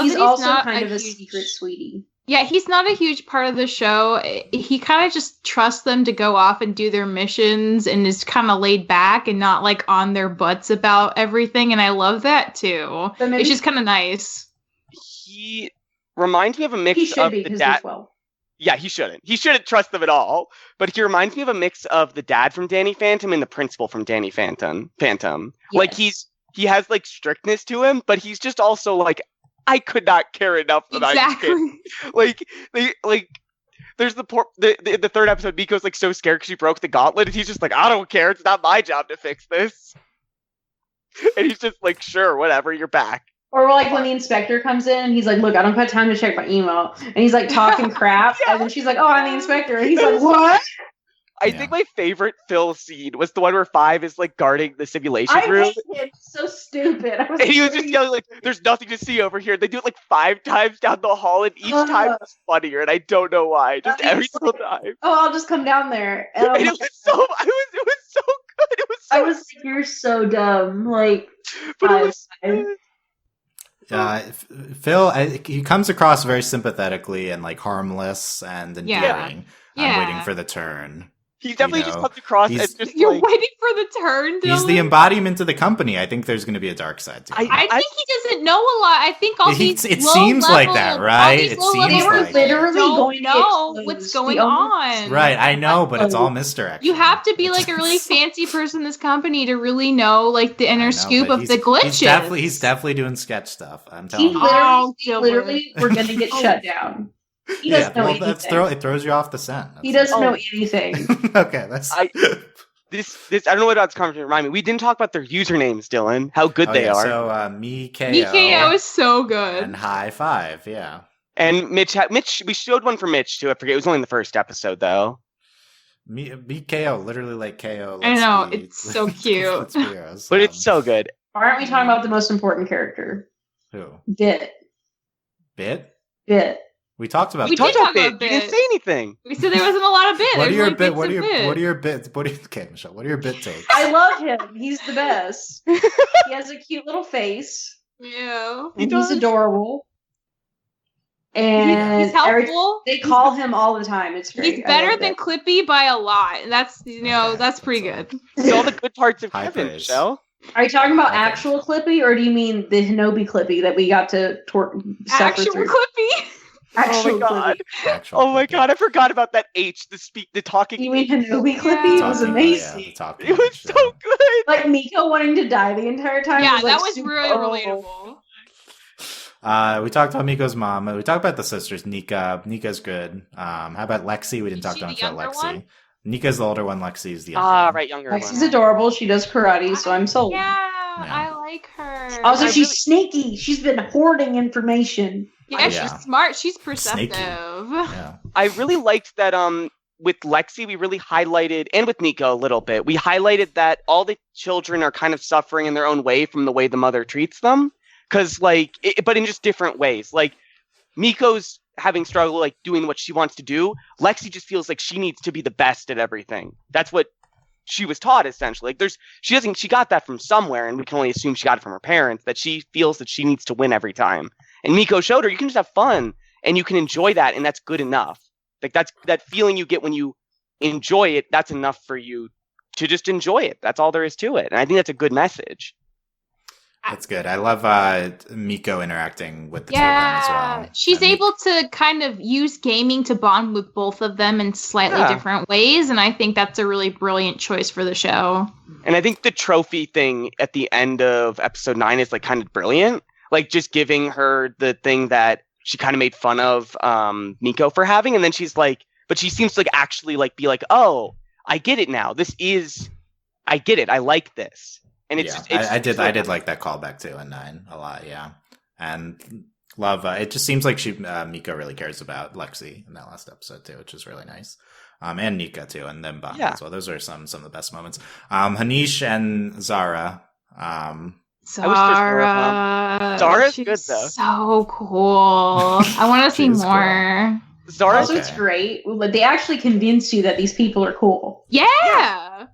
he's that also not kind of a huge secret sweetie. Yeah, he's not a huge part of the show. He kind of just trusts them to go off and do their missions and is kind of laid back and not on their butts about everything. And I love that too. It's just kind of nice. He reminds me of a mix of the dad. Well. Yeah, he shouldn't. He shouldn't trust them at all. But he reminds me of a mix of the dad from Danny Phantom and the principal from Danny Phantom. Yes. He has strictness to him, but he's just also I could not care enough about his kid. there's the third episode, Miko's like so scared because she broke the gauntlet, and he's just like, I don't care, it's not my job to fix this. And he's just like, sure, whatever, you're back. Or like when the inspector comes in and he's like, look, I don't have time to check my email. And he's like talking crap. And then she's like, oh, I'm the inspector. And he's like, what? I think my favorite Phil scene was the one where 5 is like guarding the simulation room. I hate him. So stupid. And he was just yelling like, there's nothing to see over here. They do it like 5 times down the hall, and each time it's funnier, and I don't know why. Just every single time. Oh, I'll just come down there. And it was so good. It was so I was like, you're so dumb. Like, but it was Phil, he comes across very sympathetically and like harmless and endearing. I'm waiting for the turn. He definitely just comes across as just you're like, waiting for the turn, Dylan? He's the embodiment of the company. I think there's going to be a dark side to him. I think he doesn't know a lot. I think all these it seems like that, right? It seems they were like literally going to know get what's going on. Right, I know, but it's all misdirection. You have to be like a really fancy person in this company to really know like the inner scoop of the glitches. He's definitely doing sketch stuff. I'm telling you. Literally, we're going to get shut down. He doesn't know anything. It throws you off the scent. He doesn't know anything. Okay, that's... This I don't know what about this conversation remind me. We didn't talk about their usernames, Dylan. How good they are. So Mikao. Mikao is so good. And High Five, yeah. And Mitch, we showed one for Mitch too. I forget. It was only in the first episode though. Mikao, literally like KO. I know, it's so cute. But it's so good. Aren't we talking about the most important character? Who? Bit. We talked about. We talked about Bit. You didn't say anything. We said there wasn't a lot of Bit. What are your bit? What are your bits? Okay, Michelle. What are your bit takes? I love him. He's the best. He has a cute little face. Yeah, he's adorable. And he's helpful. They call him all the time. It's great. He's better than Clippy by a lot. That's that's pretty good. All the good parts of Kevin, Michelle. Are you talking about actual Clippy, or do you mean the Hinobi Clippy that we got to actual Clippy? Oh my god! Oh my god! I forgot about that H. The talking. You mean Hinobi Clippy? It was amazing. It was so good. Like Miko wanting to die the entire time. Yeah, was that was really relatable. We talked about Miko's mom. We talked about the sisters. Nika's good. How about Lexi? We didn't talk much about Lexi. One? Nika's the older one. Lexi's the younger one. Right, younger Lexi's adorable. She does karate, so I'm sold. Yeah, I like her. Also, she's sneaky. She's been hoarding information. Yeah, she's smart. She's perceptive. Yeah. I really liked that with Lexi, we really highlighted, and with Nico a little bit, we highlighted that all the children are kind of suffering in their own way from the way the mother treats them. Because, but in just different ways. Like, Miko's having struggle, like, doing what she wants to do. Lexi just feels like she needs to be the best at everything. That's what she was taught, essentially. Like, she got that from somewhere, and we can only assume she got it from her parents, that she feels that she needs to win every time. And Miko showed her, you can just have fun, and you can enjoy that, and that's good enough. Like, that's that feeling you get when you enjoy it, that's enough for you to just enjoy it. That's all there is to it. And I think that's a good message. That's good. I love Miko interacting with the children as well. She's able to kind of use gaming to bond with both of them in slightly different ways, and I think that's a really brilliant choice for the show. And I think the trophy thing at the end of episode 9 is like kind of brilliant. Like just giving her the thing that she kind of made fun of Miko for having, and then she's like, but she seems to like actually like be like, oh, I get it now. I get it. I like this. And it's I did like that callback too in 9 a lot, yeah. And love it just seems like Miko really cares about Lexi in that last episode too, which is really nice. And Nika too, and then Bond as well. Those are some of the best moments. Hanish and Zara. Zara's good though. So cool. I want to see more. Cool. Zara's it's great. They actually convince you that these people are cool. Yeah.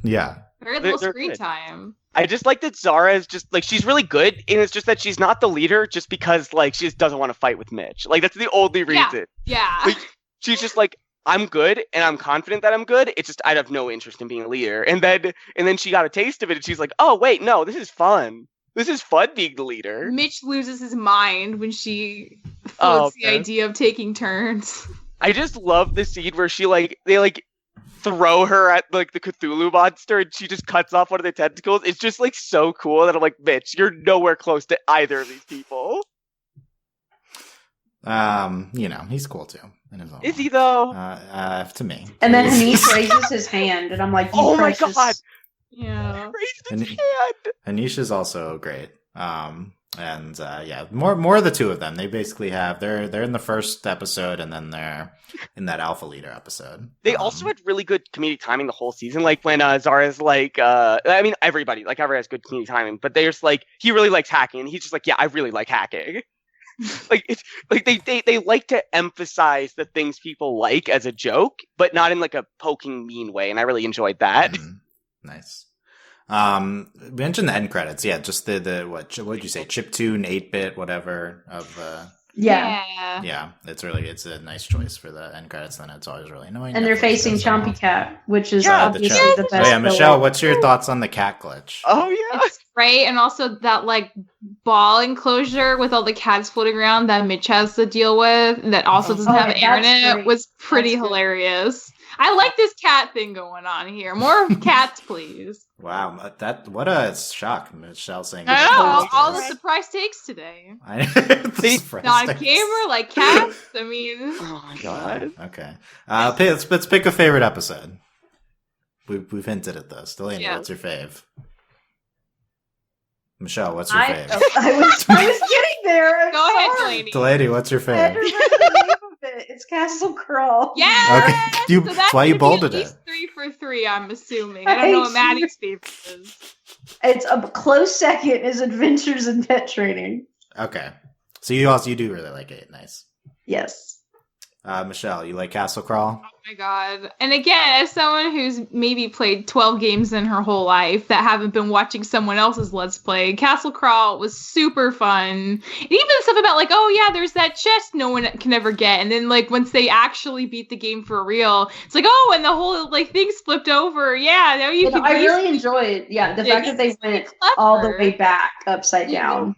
Yeah. Very little screen time. I just like that Zara is just like, she's really good, and it's just that she's not the leader just because like she just doesn't want to fight with Mitch. Like that's the only reason. Yeah. Like, she's just like, I'm good and I'm confident that I'm good. It's just I have no interest in being a leader. And then she got a taste of it and she's like, oh wait, no, this is fun. This is fun being the leader. Mitch loses his mind when she floats the idea of taking turns. I just love the scene where they throw her at like the Cthulhu monster and she just cuts off one of the tentacles. It's just like so cool that I'm like, Mitch, you're nowhere close to either of these people. He's cool too. In his own Is way. he though? To me. And then Anish raises his hand, and I'm like, you Oh my precious. God. Yeah. Raised his hand. Anish is also great. More of the two of them. They basically they're in the first episode, and then they're in that Alpha Leader episode. They also had really good comedic timing the whole season. Like when Zara's like, everybody has good comedic timing, but they're just like, he really likes hacking, and he's just like, yeah, I really like hacking. Like it's like they like to emphasize the things people like as a joke, but not in like a poking mean way, and I really enjoyed that. Nice. We mentioned the end credits. Yeah, just the what did you say? Chiptune, 8-bit, whatever of yeah. It's a nice choice for the end credits. Then it's always really annoying. And they're Netflix facing does that. Chompy Cat, which is Yeah, obviously the the Oh best. yeah, Michelle, what's your thoughts on the cat glitch? Oh yeah, It's great, and also that like ball enclosure with all the cats floating around that Mitch has to deal with, that also doesn't have that's air in it, great. was pretty That's good. hilarious. I like this cat thing going on here. More cats, please. Wow, what a shock, Michelle saying. I know that. all the surprise takes today. The surprise Not a takes. gamer like cats. I mean, oh my God. Okay. Let's pick a favorite episode. We've hinted at this. Delaney, Yeah. what's your fave? Michelle, what's your fave? I was getting there. I'm go ahead, sorry. Delaney. Delaney, what's your I had to fave? remember the name of it. It's Castle Crawl. Yeah. Okay. So That's why you gonna be bolded at least it. 3 for 3. I'm assuming. I don't know what Maddie's favorite is. It's a close second is Adventures in Pet Training. Okay. So you do really like it. Nice. Yes. Michelle, you like Castle Crawl? Oh my God. And again, as someone who's maybe played 12 games in her whole life that haven't been watching someone else's Let's Play, Castle Crawl was super fun. And even stuff about like, oh yeah, there's that chest no one can ever get. And then like once they actually beat the game for real, it's like, oh, and the whole like thing's flipped over. Yeah, now you can. I really enjoyed, the fact that they went all the way back upside down.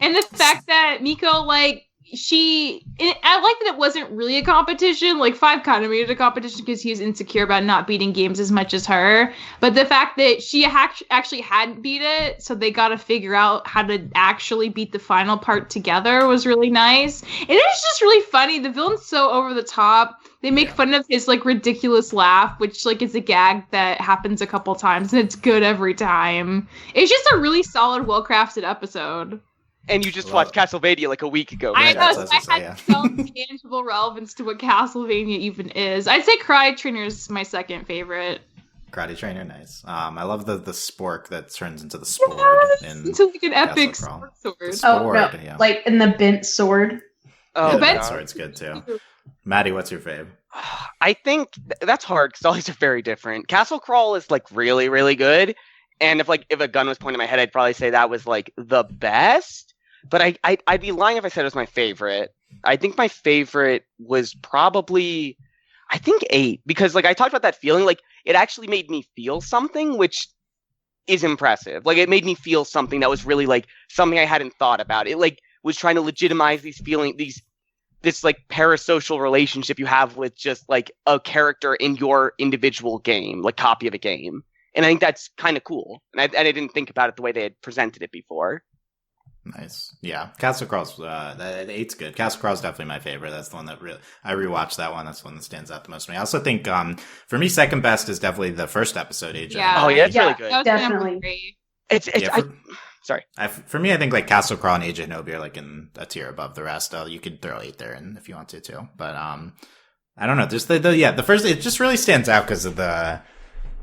And the fact that Miko, like, I like that it wasn't really a competition. Like, 5 kind of made it a competition because he was insecure about not beating games as much as her. But the fact that she actually hadn't beat it, so they got to figure out how to actually beat the final part together was really nice. And it was just really funny. The villain's so over the top. They make fun of his, like, ridiculous laugh, which, like, is a gag that happens a couple times, and it's good every time. It's just a really solid, well-crafted episode. And you just watched Castlevania like a week ago. I Right? know, so I had some tangible relevance to what Castlevania even is. I'd say Karate Trainer is my second favorite. Karate Trainer, nice. I love the spork that turns into the sword. Into like an epic Castle Crawl. sword. The sword, no, like in the bent sword. Oh, the bent bent sword's good too. Maddie, what's your fave? I think that's hard because all these are very different. Castle Crawl is like really, really good. And if a gun was pointing at my head, I'd probably say that was like the best. But I'd be lying if I said it was my favorite. I think my favorite was probably, 8, because like I talked about that feeling, like it actually made me feel something, which is impressive. Like it made me feel something that was really like something I hadn't thought about. It like was trying to legitimize these feelings, this like parasocial relationship you have with just like a character in your individual game, like copy of a game. And I think that's kind of cool. And I didn't think about it the way they had presented it before. Nice. Yeah. Castle Crawl's, 8's good. Castle Crawl's definitely my favorite. That's the one that I rewatched that one. That's the one that stands out the most to me. I also think, for me, second best is definitely the first episode, Age. Yeah. Oh yeah, it's really good. That was Definitely. great. Sorry. For me, I think like Castle Crawl and Age of Nobi are like in a tier above the rest. You could throw 8 there in if you want to too. But, I don't know. Just the first, it just really stands out because of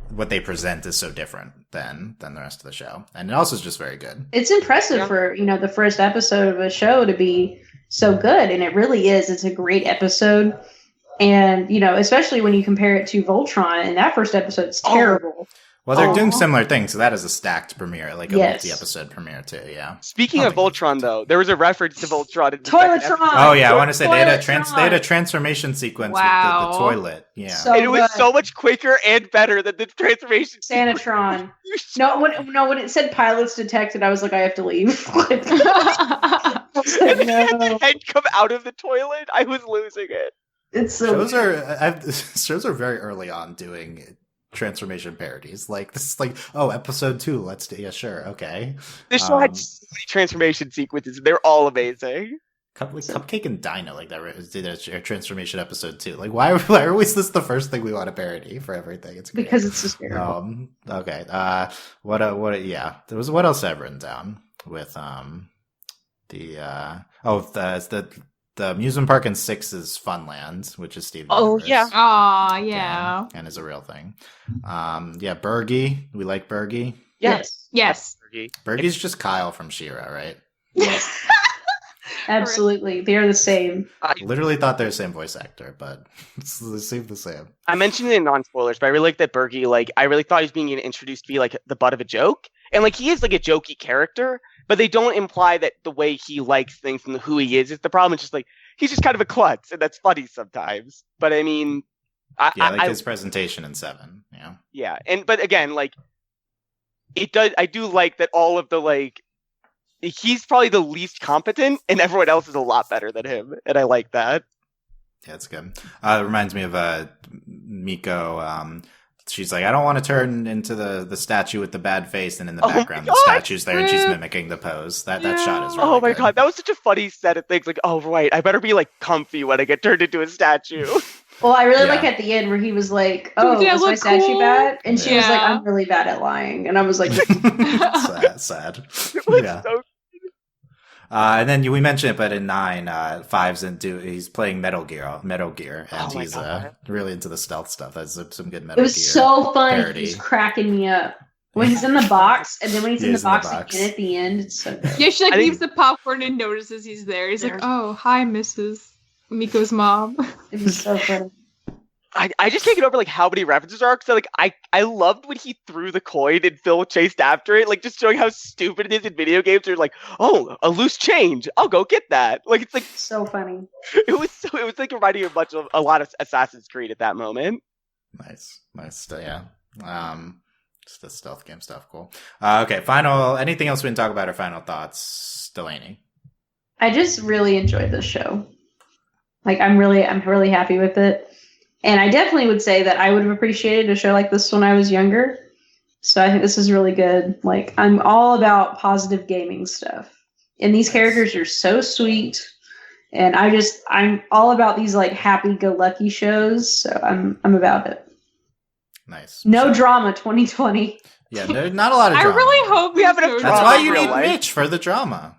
what they present is so different than the rest of the show, and it also is just very good. It's impressive for the first episode of a show to be so good, and it really is. It's a great episode, and especially when you compare it to Voltron, and that first episode's terrible. Well, they're doing similar things, so that is a stacked premiere, like a multi-episode premiere too. Yeah. Speaking of Voltron, though, there was a reference to Voltron in the Toiletron. second episode. Oh yeah, I want to say they had Toiletron. a transformation sequence with the toilet. Yeah. So And it was good. so much quicker and better than the transformation. Sanitron. When it said pilots detected, I was like, I have to leave. I was like, And then he had the no. head come out of the toilet. I was losing it. It's so shows are very early on doing transformation parodies. Like this is like, episode 2. Let's do. Yeah, sure, okay. This show had so many transformation sequences. They're all amazing. Cupcake and Dino, like that did a transformation episode too. Like, why are always this the first thing we want to parody for everything? It's great. Because it's hysterical. Okay. What else I've written down with the amusement park in 6 is Funland, which is Steven Universe. Yeah. Aw, yeah. And is a real thing. Bergie. We like Bergie. Yes. Bergie's just Kyle from She-Ra, right? Yes. Absolutely. They're the same. I literally thought they're the same voice actor, but they seem the same. I mentioned it in non-spoilers, but I really like that Bergie, like, I really thought he was being introduced to be, like, the butt of a joke. And, like, he is, like, a jokey character, but they don't imply that the way he likes things and who he is the problem. It's just, like, he's just kind of a klutz, and that's funny sometimes. But, I mean... his presentation in 7, yeah. Yeah, but again, like, I do like that all of the, like... He's probably the least competent, and everyone else is a lot better than him, and I like that. Yeah, it's good. It reminds me of Miko. She's like, I don't want to turn into the statue with the bad face, and in the background the statue's there, and she's mimicking the pose. That shot is really good. God, that was such a funny set of things. Like, oh right, I better be like comfy when I get turned into a statue. Well, I really like at the end where he was like, "Oh, is my statue bad?" And she was like, "I'm really bad at lying," and I was like, sad. It was so. And then we mentioned it, but in 9, 5's he's playing Metal Gear, and he's really into the stealth stuff. That's some good Metal Gear. It was so funny. Parody. He's cracking me up when he's in the box, and then when he's in the box again at the end. It's so good. Yeah, she leaves the popcorn and notices he's there. He's like, "Oh, hi, Mrs. Miko's mom." It was so funny. I just can't get over like how many references are, because like I loved when he threw the coin and Phil chased after it, like just showing how stupid it is in video games. They're like, oh, a loose change, I'll go get that. Like it's like so funny. It was like reminding you much of a lot of Assassin's Creed at that moment. Nice, yeah. Just the stealth game stuff, cool. Okay, anything else we can talk about, or final thoughts, Delaney? I just really enjoyed this show. Like I'm really happy with it. And I definitely would say that I would have appreciated a show like this when I was younger. So I think this is really good. Like, I'm all about positive gaming stuff. And these characters are so sweet. And I'm all about these, like, happy-go-lucky shows. So I'm about it. Nice. No drama 2020. Yeah, not a lot of drama. I really hope we have enough drama. That's why you need Mitch for the drama.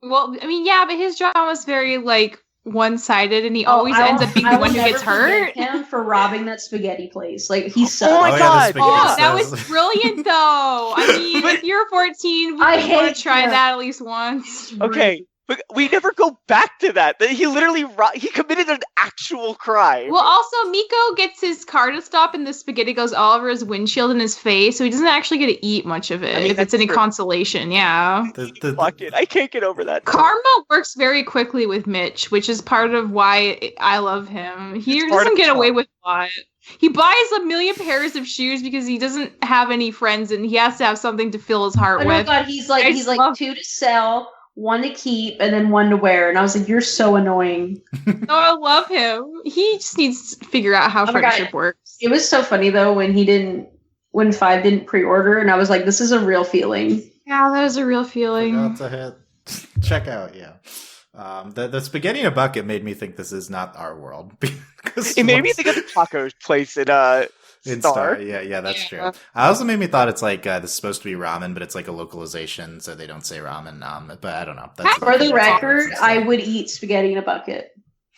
Well, I mean, yeah, but his drama is very, like, one-sided, and he always ends up being the one who gets hurt. Him for robbing that spaghetti place, like he sucks. Oh my god! That was brilliant, though. I mean, if you're 14, we want to try that at least once. Okay, but we never go back to that. He literally he committed an actual crime. Well, also Miko gets his car to stop, and the spaghetti goes all over his windshield and his face, so he doesn't actually get to eat much of it. If it's any consolation, yeah. I can't get over that. Karma works very quickly with Mitch, which is part of why I love him. He doesn't get away with a lot. He buys 1 million pairs of shoes because he doesn't have any friends, and he has to have something to fill his heart with. Oh my god, he's like 2 to sell, 1 to keep, and then 1 to wear. And I was like, you're so annoying. Oh, I love him. He just needs to figure out how friendship works. It was so funny, though, when 5 didn't pre-order, and I was like, this is a real feeling. Yeah, that was a real feeling. That's a hit. Check out, yeah. The spaghetti in a bucket made me think this is not our world. It made me think of the taco place in Star. Yeah, that's true. I also made me thought it's like this is supposed to be ramen, but it's like a localization, so they don't say ramen. But I don't know. For the record, I would eat spaghetti in a bucket.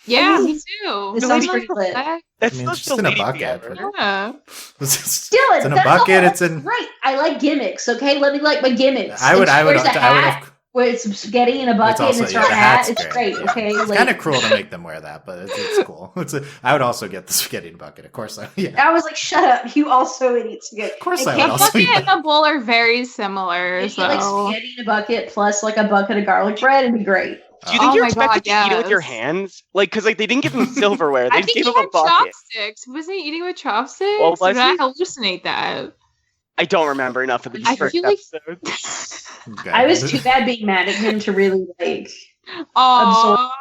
Yeah, me too. It sounds pretty lit. That's it's just in a bucket. Yeah. It's in a bucket. It's in. Right. I like gimmicks. Okay, let me like my gimmicks. I would have. Where it's spaghetti in a bucket and it's her hat. It's great. Yeah. Okay, it's kind of cruel to make them wear that, but it's cool. I would also get the spaghetti in a bucket, of course. I was like, shut up! You also would eat spaghetti. Of course, I would also eat. The bucket and the bowl are very similar. So like spaghetti in a bucket plus like a bucket of garlic bread, it'd be great. Do you think you're expected to eat it with your hands? Like, because like they didn't give him silverware. They just gave him a bucket. Chopsticks. Wasn't he eating with chopsticks? Well, or did I hallucinate that? I don't remember enough of these first episodes. Okay. I was too bad being mad at him to really like. Oh,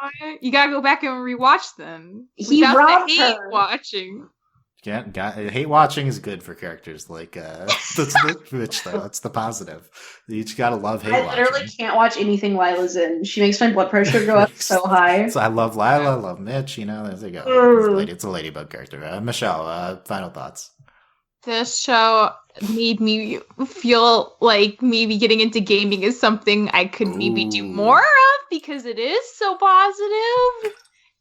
you gotta go back and rewatch them. He robbed her. Watching. hate watching is good for characters like that's the Twitch though. That's the positive. You just gotta love hate watching. I literally can't watch anything Lila's in. She makes my blood pressure go up so high. So I love Lila, I love Mitch. You know, there you go. It's a ladybug character. Michelle, final thoughts. This show made me feel like maybe getting into gaming is something I could maybe do more of because it is so positive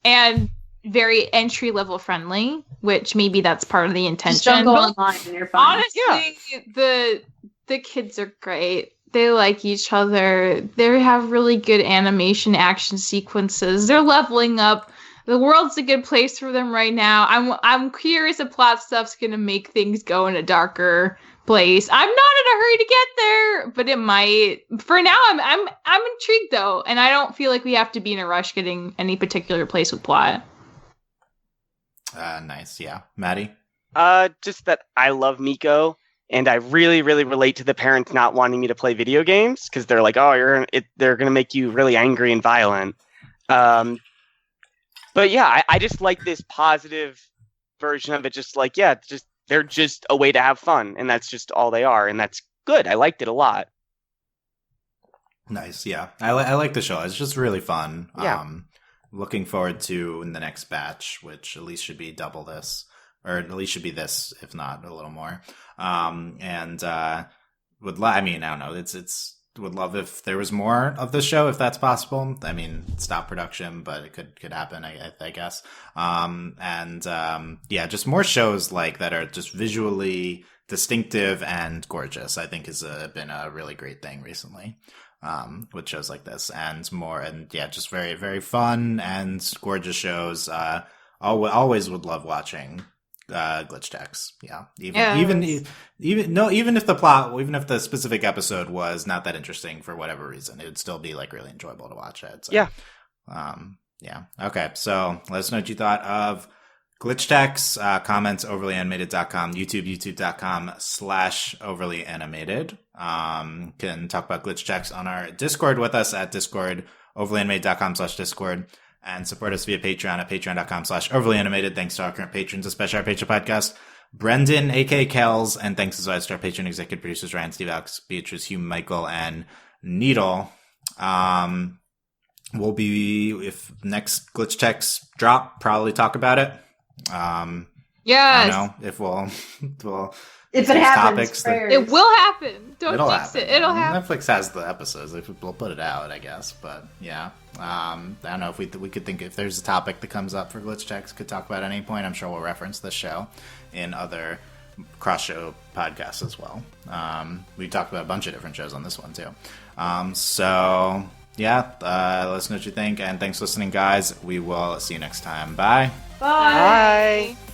and very entry level friendly, which maybe that's part of the intention. Just don't go online and you're fine. Honestly, the kids are great. They like each other. They have really good animation action sequences. They're leveling up. The world's a good place for them right now. I'm curious if plot stuff's gonna make things go in a darker place. I'm not in a hurry to get there, but it might. For now, I'm intrigued though, and I don't feel like we have to be in a rush getting any particular place with plot. Nice, yeah, Maddie. Just that I love Miko, and I really, really relate to the parents not wanting me to play video games because they're like, "Oh, they're gonna make you really angry and violent." But yeah, I just like this positive version of it. Just like, yeah, they're just a way to have fun, and that's just all they are, and that's good. I liked it a lot. Nice, yeah. I like the show. It's just really fun. Yeah. Looking forward to the next batch, which at least should be double this, or at least should be this, if not a little more. I don't know. Would love if there was more of the show, if that's possible. I mean, stop production, but it could happen, I guess. Just more shows like that are just visually distinctive and gorgeous, I think has been a really great thing recently. With shows like this just very, very fun and gorgeous shows. Always would love watching glitch techs. Yeah. Even if the specific episode was not that interesting for whatever reason, it would still be like really enjoyable to watch it. So, yeah. Okay. So let us know what you thought of glitch techs. Comments overlyanimated.com, youtube.com/overlyanimated. Can talk about glitch techs on our Discord with us at Discord, overlyanimated.com/Discord. And support us via Patreon at patreon.com/overlyanimated. Thanks to our current patrons, especially our Patreon podcast, Brendan, a.k.a. Kells, and thanks as always to our Patreon executive producers, Ryan, Steve, Alex, Beatrice, Hugh, Michael, and Needle. We'll be, if next glitch techs drop, probably talk about it. Yes. I don't know if we'll if it happens, it will happen. Don't jinx it. It'll happen. Netflix has the episodes. We'll put it out, I guess. But yeah, I don't know if we could think if there's a topic that comes up for glitch techs, could talk about at any point. I'm sure we'll reference this show in other cross-show podcasts as well. We talked about a bunch of different shows on this one too. Let us know what you think, and thanks for listening, guys. We will see you next time. Bye. Bye. Bye.